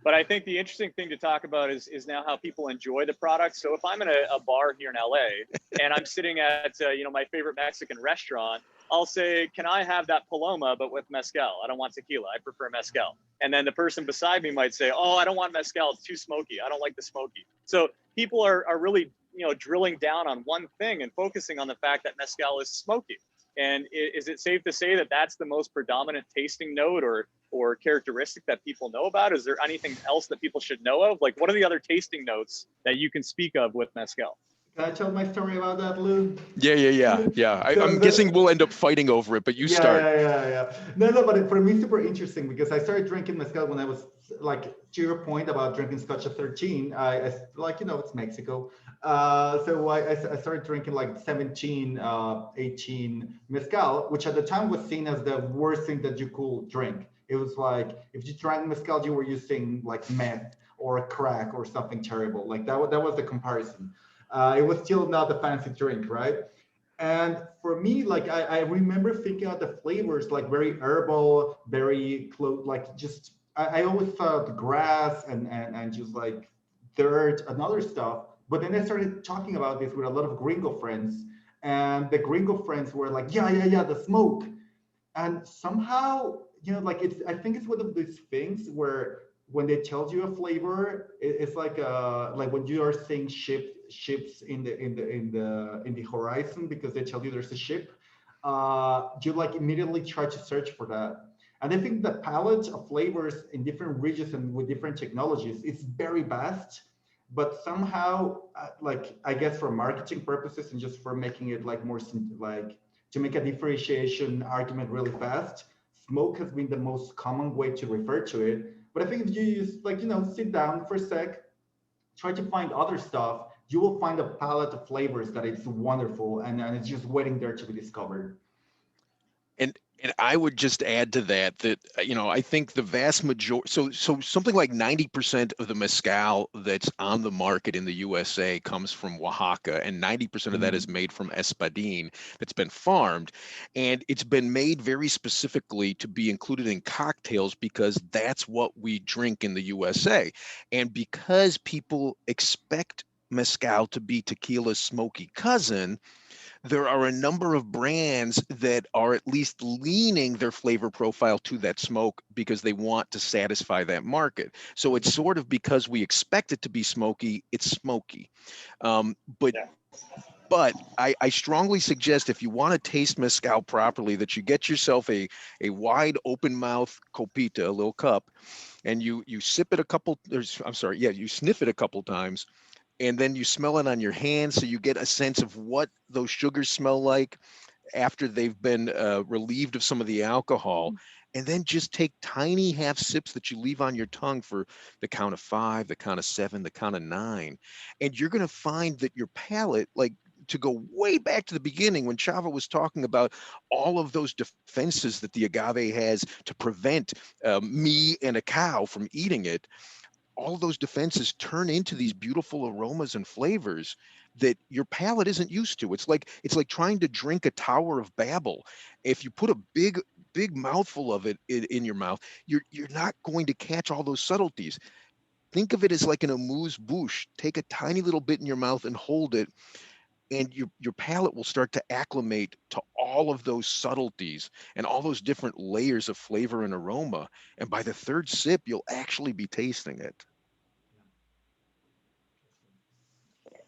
But I think the interesting thing to talk about is now how people enjoy the product. So if I'm in a bar here in LA and I'm sitting at my favorite Mexican restaurant, I'll say, can I have that Paloma, but with mezcal? I don't want tequila. I prefer mezcal. And then the person beside me might say, oh, I don't want mezcal. It's too smoky. I don't like the smoky. So people are really, drilling down on one thing and focusing on the fact that mezcal is smoky. And is it safe to say that that's the most predominant tasting note or characteristic that people know about? Is there anything else that people should know of? Like, what are the other tasting notes that you can speak of with mezcal? Can I tell my story about that, Lou? Yeah. I'm guessing we'll end up fighting over it, but you start. Yeah. No, but for me, it's super interesting because I started drinking mezcal when I was, like, to your point about drinking scotch at 13. I it's Mexico. So I started drinking like 17, 18 mezcal, which at the time was seen as the worst thing that you could drink. It was like, if you drank mezcal, you were using like meth or a crack or something terrible. Like that was the comparison. It was still not a fancy drink, right? And for me, like I remember thinking of the flavors like very herbal, very close, like just I always thought grass and just like dirt and other stuff. But then I started talking about this with a lot of gringo friends, and the gringo friends were like, yeah, the smoke. And somehow, like it's I think it's one of these things where when they tell you a flavor, it's like when you are seeing ships in the horizon because they tell you there's a ship. You like immediately try to search for that. And I think the palette of flavors in different regions and with different technologies is very vast, but somehow, like I guess for marketing purposes and just for making it like more like to make a differentiation argument really fast, smoke has been the most common way to refer to it. But I think if you just like, sit down for a sec, try to find other stuff, you will find a palette of flavors that is wonderful and it's just waiting there to be discovered. And I would just add to that I think the vast majority, so something like 90% of the mezcal that's on the market in the USA comes from Oaxaca, and 90% of that is made from espadín that's been farmed, and it's been made very specifically to be included in cocktails because that's what we drink in the USA, and because people expect mezcal to be tequila's smoky cousin, there are a number of brands that are at least leaning their flavor profile to that smoke because they want to satisfy that market. So it's sort of because we expect it to be smoky, it's smoky. But Yeah. but I strongly suggest if you want to taste mezcal properly that you get yourself a wide open mouth copita, a little cup, and you sip it a couple, I'm sorry, yeah, you sniff it a couple times, and then you smell it on your hands so you get a sense of what those sugars smell like after they've been relieved of some of the alcohol, and then just take tiny half sips that you leave on your tongue for the count of 5, the count of 7, the count of 9, and you're going to find that your palate, like, to go way back to the beginning when Chava was talking about all of those defenses that the agave has to prevent me and a cow from eating it, all those defenses turn into these beautiful aromas and flavors that your palate isn't used to. It's like trying to drink a Tower of Babel. If you put a big mouthful of it in your mouth, you're not going to catch all those subtleties. Think of it as like an amuse-bouche. Take a tiny little bit in your mouth and hold it, and your palate will start to acclimate to all of those subtleties and all those different layers of flavor and aroma. And by the third sip, you'll actually be tasting it.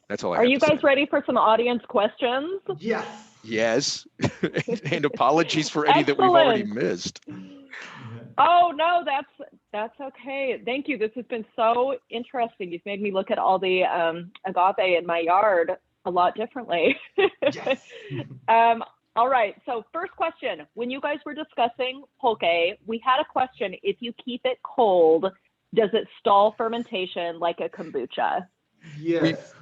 That's all I Are have you to say. guys ready for some audience questions? Yes. Yes. And apologies for any that we've already missed. Oh no, that's okay. Thank you. This has been so interesting. You've made me look at all the agave in my yard a lot differently. Yes. All right. So first question: when you guys were discussing pulque, we had a question: if you keep it cold, does it stall fermentation like a kombucha? Yes,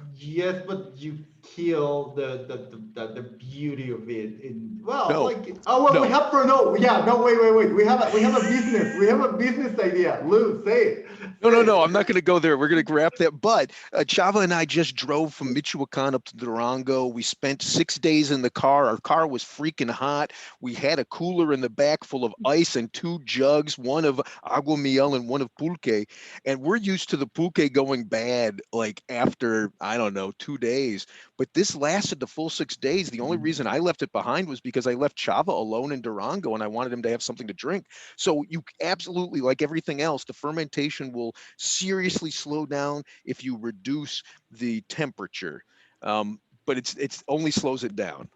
but you kill the beauty of it. No, We no. have for no, yeah, no, wait. We have a business idea. Lou, say it. No. I'm not going to go there. We're going to wrap that. But Chava and I just drove from Michoacan up to Durango. We spent 6 days in the car. Our car was freaking hot. We had a cooler in the back full of ice and 2 jugs, one of agua miel and one of pulque. And we're used to the pulque going bad like after, I don't know, 2 days. But this lasted the full 6 days. The only reason I left it behind was because I left Chava alone in Durango and I wanted him to have something to drink. So you absolutely, like everything else, the fermentation will seriously slow down if you reduce the temperature, but it's only slows it down.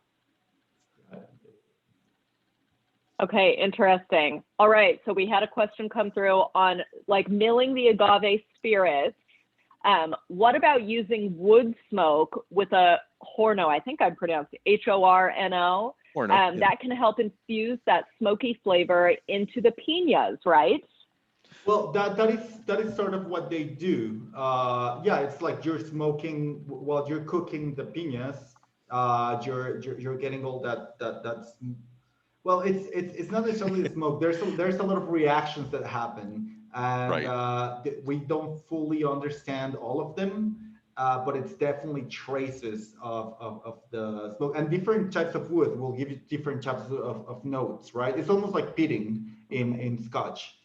Okay, interesting. All right, so we had a question come through on like milling the agave spirit. What about using wood smoke with a horno? I think I'm pronounced Horno. Yeah. That can help infuse that smoky flavor into the piñas, right? Well, that is sort of what they do. Yeah, it's like you're smoking while you're cooking the piñas. You're getting all that's well, it's not necessarily the smoke. There's a lot of reactions that happen, and Right. we don't fully understand all of them. but it's definitely traces of the smoke. And different types of wood will give you different types of notes, right? It's almost like peating in Scotch.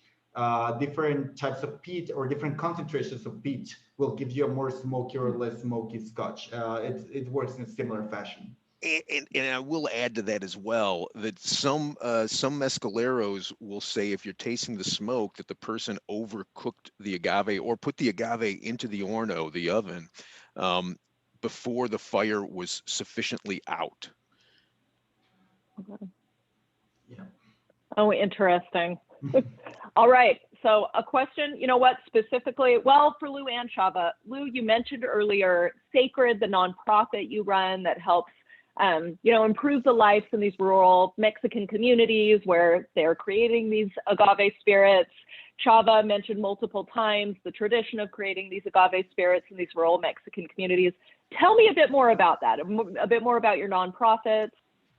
Different types of peat or different concentrations of peat will give you a more smoky or less smoky Scotch. It works in a similar fashion. And I will add to that as well that some mescaleros will say if you're tasting the smoke that the person overcooked the agave or put the agave into the horno, the oven, before the fire was sufficiently out. Yeah. Oh, interesting. All right. So a question, you know what, specifically, well, for Lou and Chava. Lou, you mentioned earlier Sacred, the nonprofit you run that helps, improve the lives in these rural Mexican communities where they're creating these agave spirits. Chava mentioned multiple times the tradition of creating these agave spirits in these rural Mexican communities. Tell me a bit more about that, a bit more about your nonprofit,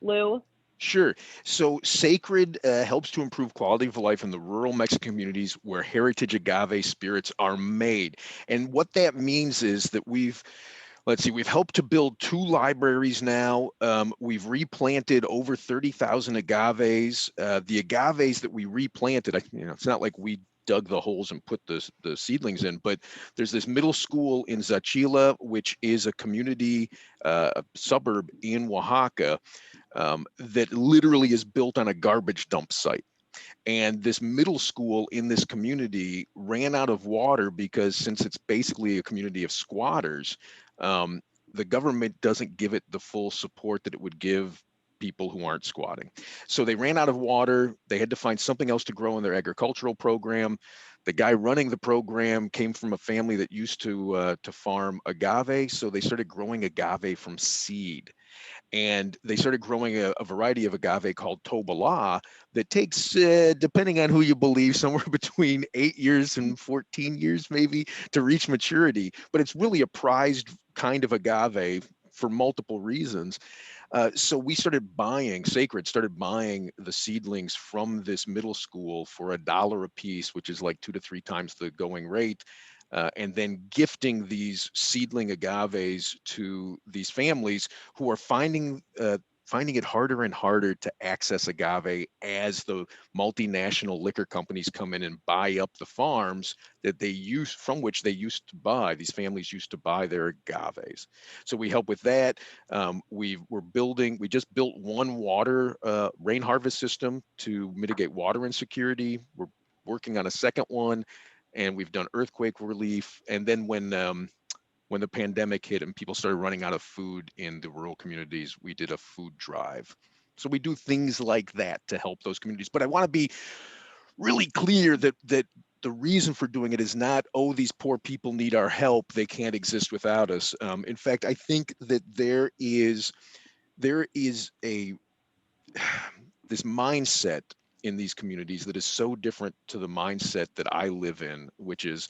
Lou. Sure. So Sacred helps to improve quality of life in the rural Mexican communities where heritage agave spirits are made. And what that means is that we've helped to build 2 libraries now. We've replanted over 30,000 agaves. The agaves that we replanted, it's not like we dug the holes and put the seedlings in, but there's this middle school in Zachila, which is a community suburb in Oaxaca, that literally is built on a garbage dump site. And this middle school in this community ran out of water because since it's basically a community of squatters, the government doesn't give it the full support that it would give people who aren't squatting. So they ran out of water. They had to find something else to grow in their agricultural program. The guy running the program came from a family that used to farm agave. So they started growing agave from seed. And they started growing a variety of agave called Tobala that takes, depending on who you believe, somewhere between 8 years and 14 years maybe to reach maturity. But it's really a prized kind of agave for multiple reasons. So we Sacred started buying the seedlings from this middle school for $1 a piece, which is like 2 to 3 times the going rate. And then gifting these seedling agaves to these families who are finding it harder and harder to access agave as the multinational liquor companies come in and buy up the farms that from which they used to buy. These families used to buy their agaves. So we help with that. We just built one rain harvest system to mitigate water insecurity. We're working on a second one. And we've done earthquake relief. And then when the pandemic hit and people started running out of food in the rural communities, we did a food drive. So we do things like that to help those communities. But I want to be really clear that the reason for doing it is not, oh, these poor people need our help, they can't exist without us. In fact, I think that there is this mindset in these communities that is so different to the mindset that I live in, which is,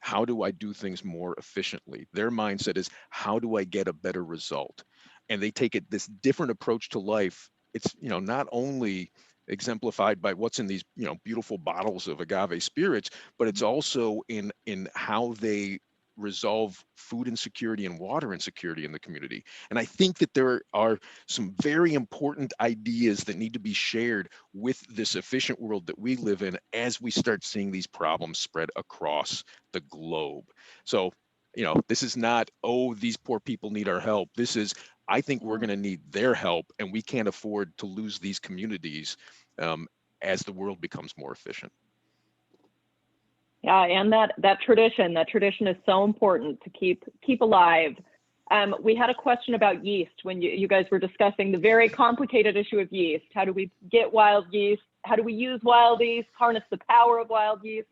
how do I do things more efficiently? Their mindset is, how do I get a better result? And they take this different approach to life. It's, not only exemplified by what's in these, beautiful bottles of agave spirits, but it's also in how they resolve food insecurity and water insecurity in the community. And I think that there are some very important ideas that need to be shared with this efficient world that we live in as we start seeing these problems spread across the globe. So, this is not, oh, these poor people need our help. This is, I think we're going to need their help, and we can't afford to lose these communities as the world becomes more efficient. Yeah, and that tradition is so important to keep alive. We had a question about yeast when you guys were discussing the very complicated issue of yeast. How do we get wild yeast? How do we use wild yeast, harness the power of wild yeast?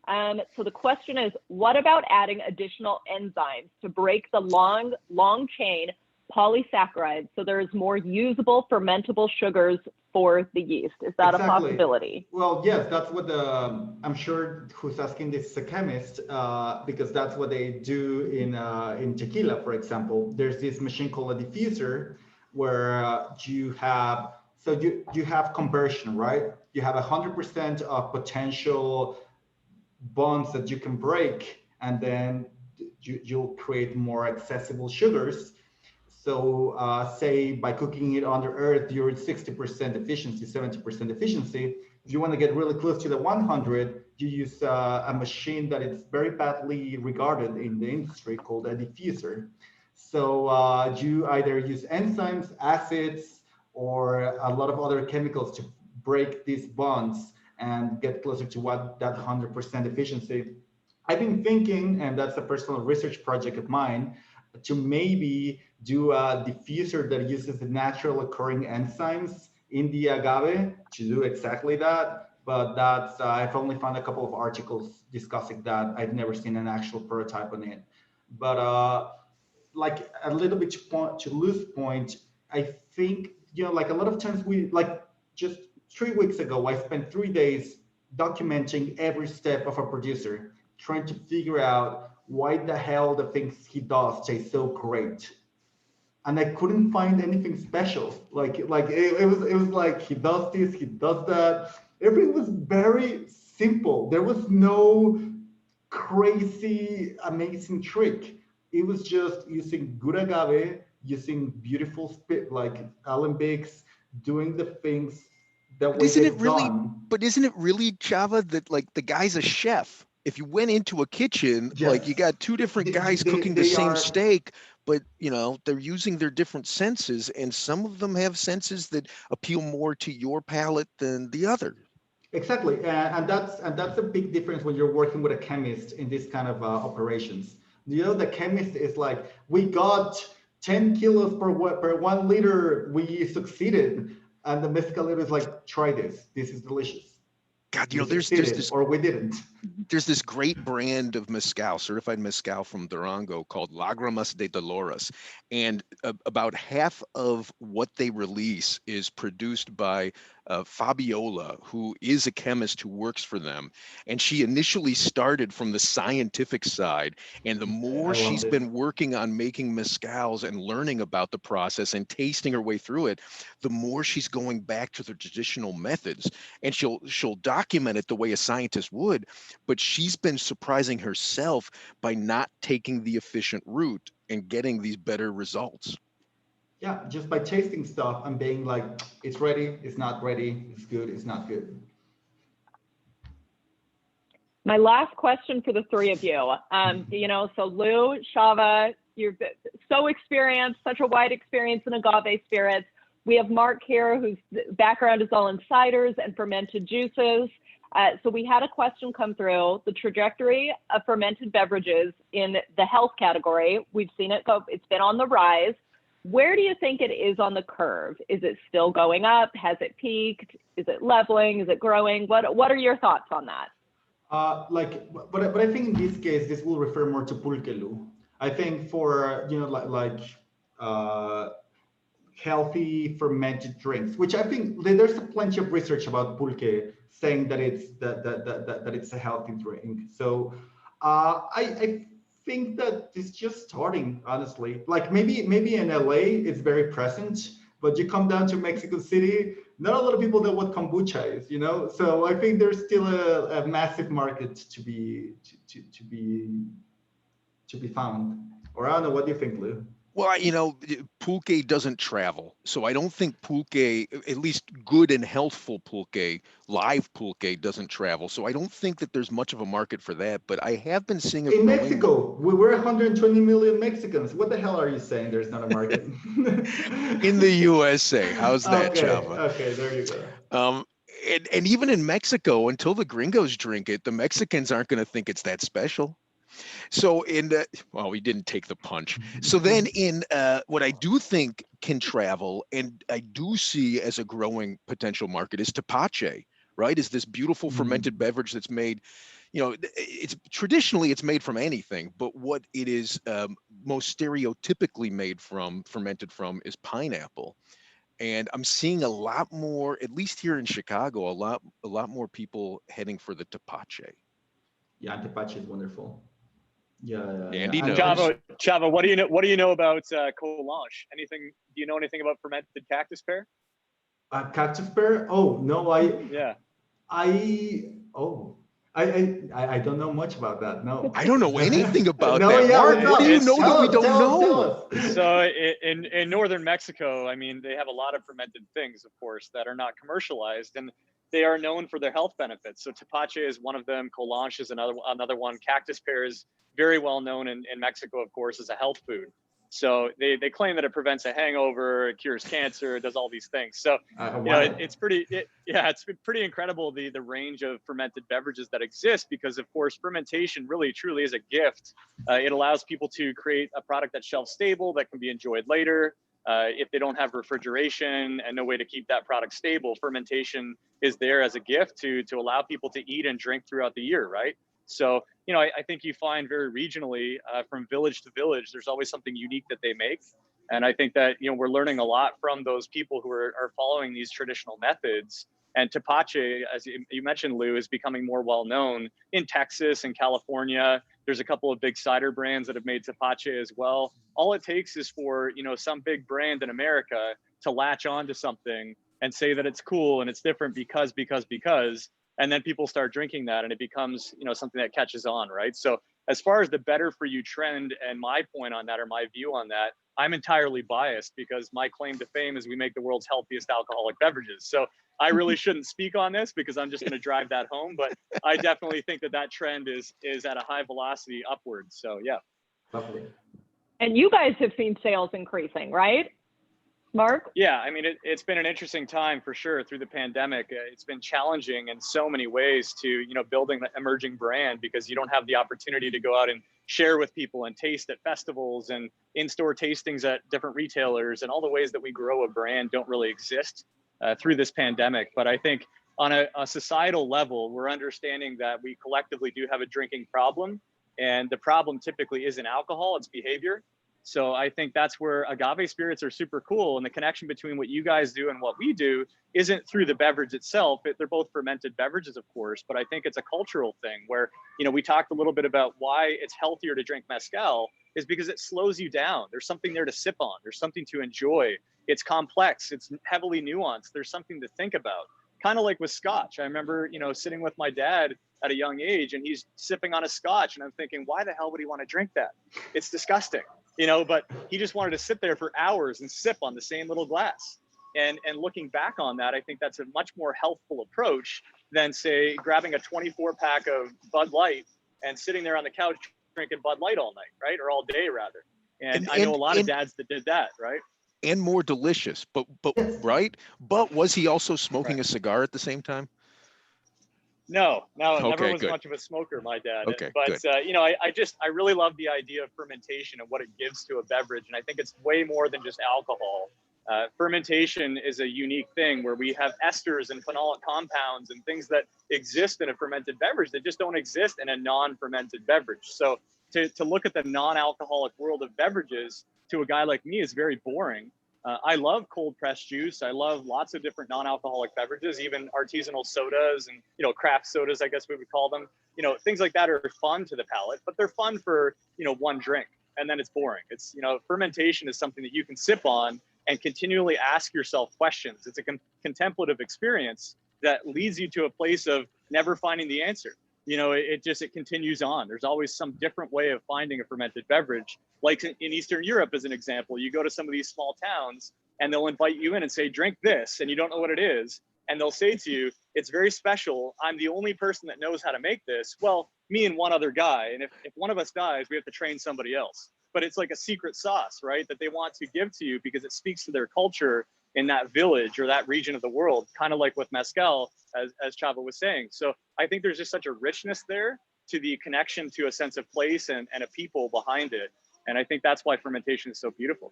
So the question is, what about adding additional enzymes to break the long chain polysaccharides so there is more usable fermentable sugars for the yeast? Is that Exactly. a possibility? Well, yes, that's what I'm sure who's asking this is a chemist, because that's what they do in tequila, for example. There's this machine called a diffuser where you have conversion, right? You have 100% of potential bonds that you can break, and then you'll create more accessible sugars. So say by cooking it under earth, you're at 60% efficiency, 70% efficiency. If you want to get really close to the 100, you use a machine that is very badly regarded in the industry called a diffuser. So you either use enzymes, acids, or a lot of other chemicals to break these bonds and get closer to what that 100% efficiency. I've been thinking, and that's a personal research project of mine, to maybe do a diffuser that uses the natural occurring enzymes in the agave to do exactly that. But that's I've only found a couple of articles discussing that. I've never seen an actual prototype on it. But like a little bit to lose point, I think, like a lot of times just 3 weeks ago, I spent 3 days documenting every step of a producer, trying to figure out why the hell the things he does taste so great. And I couldn't find anything special. It was like he does this, he does that. Everything was very simple. There was no crazy amazing trick. It was just using good agave, using beautiful like alembics, doing the things that But way isn't it they've really? done. But isn't it really, Chava, that like the guy's a chef? If you went into a kitchen, like you Yes, got two different guys cooking the they same are steak, but they're using their different senses, and some of them have senses that appeal more to your palate than the other. exactly, and that's a big difference when you're working with a chemist in this kind of operations. The chemist is like, we got 10 kilos per 1 liter, we succeeded, and the mezcalero is like, try this. This is delicious. God, We there's succeeded, this or we didn't. great brand of mezcal, certified mezcal from Durango called Lágrimas de Dolores. And about half of what they release is produced by Fabiola, who is a chemist who works for them. And she initially started from the scientific side. And the more I love she's this. been working on making mezcals and learning about the process and tasting her way through it, the more she's going back to the traditional methods. And she'll document it the way a scientist would, but she's been surprising herself by not taking the efficient route and getting these better results. Yeah, just by tasting stuff and being like, it's ready, it's not ready, it's good, it's not good. My last question for the three of you. So Lou, Chava, you're so experienced, such a wide experience in agave spirits. We have Mark here, whose background is all in ciders and fermented juices. So we had a question come through: the trajectory of fermented beverages in the health category. We've seen it go, it's been on the rise. Where do you think it is on the curve? Is it still going up? Has it peaked? Is it leveling? Is it growing? What are your thoughts on that? But I think in this case, this will refer more to Pulque. I think for, healthy fermented drinks, which I think there's plenty of research about Pulque saying that it's a healthy drink. So I think that it's just starting, honestly. Like maybe in LA it's very present, but you come down to Mexico City, not a lot of people know what kombucha is. So I think there's still a massive market to be found. Or I don't know, what do you think, Lou? Well, Pulque doesn't travel. So I don't think Pulque, at least good and healthful Pulque, live Pulque doesn't travel. So I don't think that there's much of a market for that. But I have been seeing a In growing Mexico, we're 120 million Mexicans. What the hell are you saying? There's not a market. in the USA. How's that, Chava? Okay, there you go. And even in Mexico, until the gringos drink it, the Mexicans aren't going to think it's that special. So well, we didn't take the punch. So then in what I do think can travel, and I do see as a growing potential market, is Tapache, right? Is this beautiful fermented beverage that's made, it's traditionally it's made from anything, but what it is most stereotypically fermented from is pineapple. And I'm seeing a lot more, at least here in Chicago, a lot more people heading for the Tapache. Yeah, Tapache is wonderful. Yeah. Andy And knows. Chava, what do you know about Colange? Do you know anything about fermented cactus pear? Cactus pear? Oh no, Yeah. I oh I don't know much about that. No. I don't know anything about No, that. yeah, Mark, what's what do up? you know that we don't Tell know? us. So in northern Mexico, I mean, they have a lot of fermented things, of course, that are not commercialized, and they are known for their health benefits. So Tapache is one of them. Colange is another one. Cactus Pear is very well known in Mexico, of course, as a health food. So they claim that it prevents a hangover, it cures cancer, it does all these things. So it's pretty incredible the range of fermented beverages that exist, because of course fermentation really truly is a gift. It allows people to create a product that's shelf stable, that can be enjoyed later. If they don't have refrigeration and no way to keep that product stable, fermentation is there as a gift to allow people to eat and drink throughout the year, right? So, I think you find very regionally, from village to village, there's always something unique that they make. And I think that, we're learning a lot from those people who are following these traditional methods. And Tapache, as you mentioned, Lou, is becoming more well-known in Texas and California. There's a couple of big cider brands that have made Tapache as well. All it takes is for, some big brand in America to latch on to something and say that it's cool and it's different because, and then people start drinking that and it becomes, something that catches on, right? So as far as the better for you trend and my point on that, or my view on that, I'm entirely biased because my claim to fame is we make the world's healthiest alcoholic beverages. So I really shouldn't speak on this because I'm just going to drive that home, but I definitely think that trend is at a high velocity upwards. So yeah. Lovely. And you guys have seen sales increasing, right? Mark? Yeah, I mean, it's been an interesting time for sure through the pandemic. It's been challenging in so many ways to, building the emerging brand, because you don't have the opportunity to go out and share with people and taste at festivals and in-store tastings at different retailers, and all the ways that we grow a brand don't really exist through this pandemic. But I think on a societal level, we're understanding that we collectively do have a drinking problem, and the problem typically isn't alcohol, it's behavior. So I think that's where agave spirits are super cool. And the connection between what you guys do and what we do isn't through the beverage itself. They're both fermented beverages, of course, but I think it's a cultural thing where, we talked a little bit about why it's healthier to drink mezcal is because it slows you down. There's something there to sip on. There's something to enjoy. It's complex. It's heavily nuanced. There's something to think about. Kind of like with scotch. I remember, sitting with my dad at a young age and he's sipping on a scotch and I'm thinking, why the hell would he want to drink that? It's disgusting. But he just wanted to sit there for hours and sip on the same little glass. And looking back on that, I think that's a much more healthful approach than, say, grabbing a 24-pack of Bud Light and sitting there on the couch drinking Bud Light all night, right? Or all day, rather. And I know a lot of dads that did that, right? And more delicious, but right? But was he also smoking a cigar at the same time? No, Okay, never was good. much of a smoker, my dad. Okay, but good. I really love the idea of fermentation and what it gives to a beverage, and I think it's way more than just alcohol. Fermentation is a unique thing where we have esters and phenolic compounds and things that exist in a fermented beverage that just don't exist in a non-fermented beverage. So to look at the non-alcoholic world of beverages to a guy like me is very boring. I love cold pressed juice. I love lots of different non-alcoholic beverages, even artisanal sodas and, craft sodas, I guess we would call them. Things like that are fun to the palate, but they're fun for, one drink and then it's boring. It's, fermentation is something that you can sip on and continually ask yourself questions. It's a contemplative experience that leads you to a place of never finding the answer. It continues on. There's always some different way of finding a fermented beverage. Like in Eastern Europe, as an example, you go to some of these small towns and they'll invite you in and say, drink this, and you don't know what it is. And they'll say to you, it's very special. I'm the only person that knows how to make this. Well, me and one other guy. And if one of us dies, we have to train somebody else. But it's like a secret sauce, right? That they want to give to you because it speaks to their culture in that village or that region of the world, kind of like with mezcal, as Chava was saying. So I think there's just such a richness there to the connection to a sense of place and a people behind it. And I think that's why fermentation is so beautiful.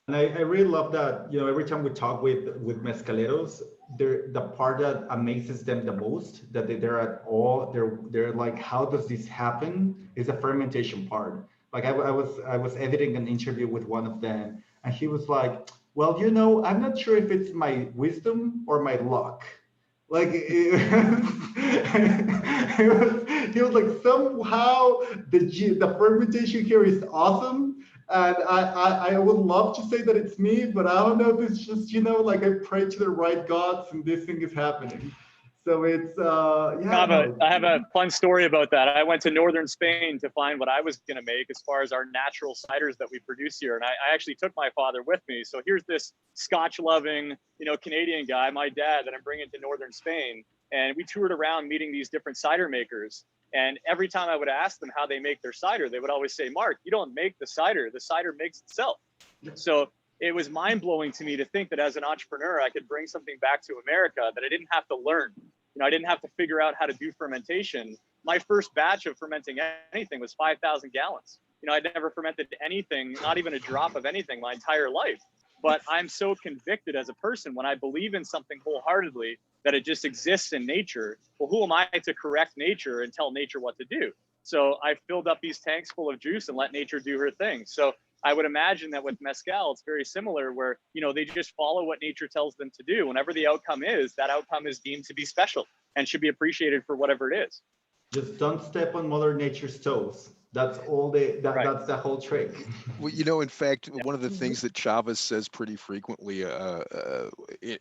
And I really love that, every time we talk with mezcaleros, the part that amazes them the most, that they're like, how does this happen, is the fermentation part. Like I was editing an interview with one of them and he was like, well, I'm not sure if it's my wisdom or my luck. Like he was like, somehow the fermentation here is awesome. And I would love to say that it's me, but I don't know if it's just, like I pray to the right gods and this thing is happening. So it's I have a fun story about that. I went to northern Spain to find what I was going to make as far as our natural ciders that we produce here, and I actually took my father with me. So here's this Scotch-loving, Canadian guy, my dad, that I'm bringing to northern Spain, and we toured around meeting these different cider makers. And every time I would ask them how they make their cider, they would always say, "Mark, you don't make the cider makes itself." So it was mind-blowing to me to think that as an entrepreneur, I could bring something back to America that I didn't have to learn. I didn't have to figure out how to do fermentation. My first batch of fermenting anything was 5,000 gallons. I'd never fermented anything, not even a drop of anything my entire life. But I'm so convicted as a person when I believe in something wholeheartedly that it just exists in nature. Well, who am I to correct nature and tell nature what to do? So I filled up these tanks full of juice and let nature do her thing. So I would imagine that with mezcal, it's very similar where, they just follow what nature tells them to do. Whenever the outcome is, that outcome is deemed to be special and should be appreciated for whatever it is. Just don't step on Mother Nature's toes. That's all that's the whole trick. Well, in fact, one of the things that Chava says pretty frequently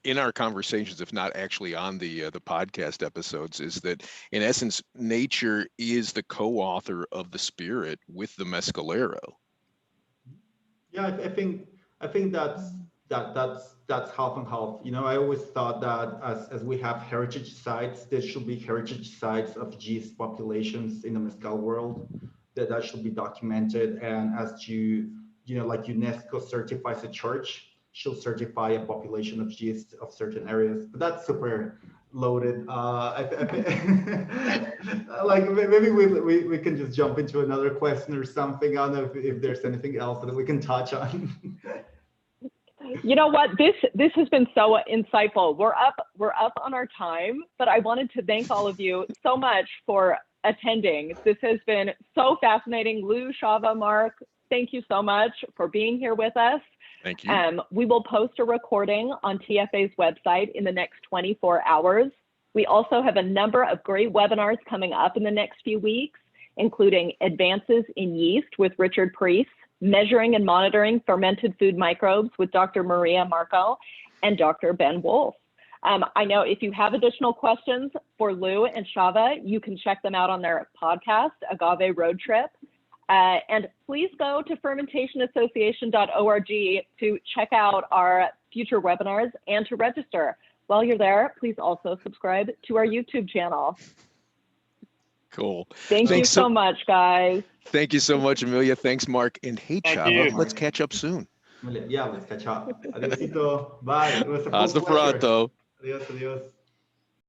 in our conversations, if not actually on the podcast episodes, is that in essence, nature is the co-author of the spirit with the Mescalero. Yeah, I think that's half and half. I always thought that as we have heritage sites, there should be heritage sites of yeast populations in the mezcal world that should be documented. And as like UNESCO certifies a church, she'll certify a population of yeast of certain areas. But that's super loaded. Like maybe we can just jump into another question or something. I don't know if there's anything else that we can touch on. You know what? This has been so insightful. We're up on our time, but I wanted to thank all of you so much for attending. This has been so fascinating. Lou, Chava, Mark, thank you so much for being here with us. Thank you. We will post a recording on TFA's website in the next 24 hours. We also have a number of great webinars coming up in the next few weeks, including Advances in Yeast with Richard Priest, Measuring and Monitoring Fermented Food Microbes with Dr. Maria Marco and Dr. Ben Wolf. I know if you have additional questions for Lou and Chava, you can check them out on their podcast, Agave Road Trip. And please go to fermentationassociation.org to check out our future webinars and to register. While you're there, please also subscribe to our YouTube channel. Cool. Thanks you so much, guys. Thank you so much, Amelia. Thanks, Mark. And hey, Chava, let's catch up soon. Yeah, let's catch up. Adiosito. Bye. It was a Hasta pleasure. pronto. Adios, adios.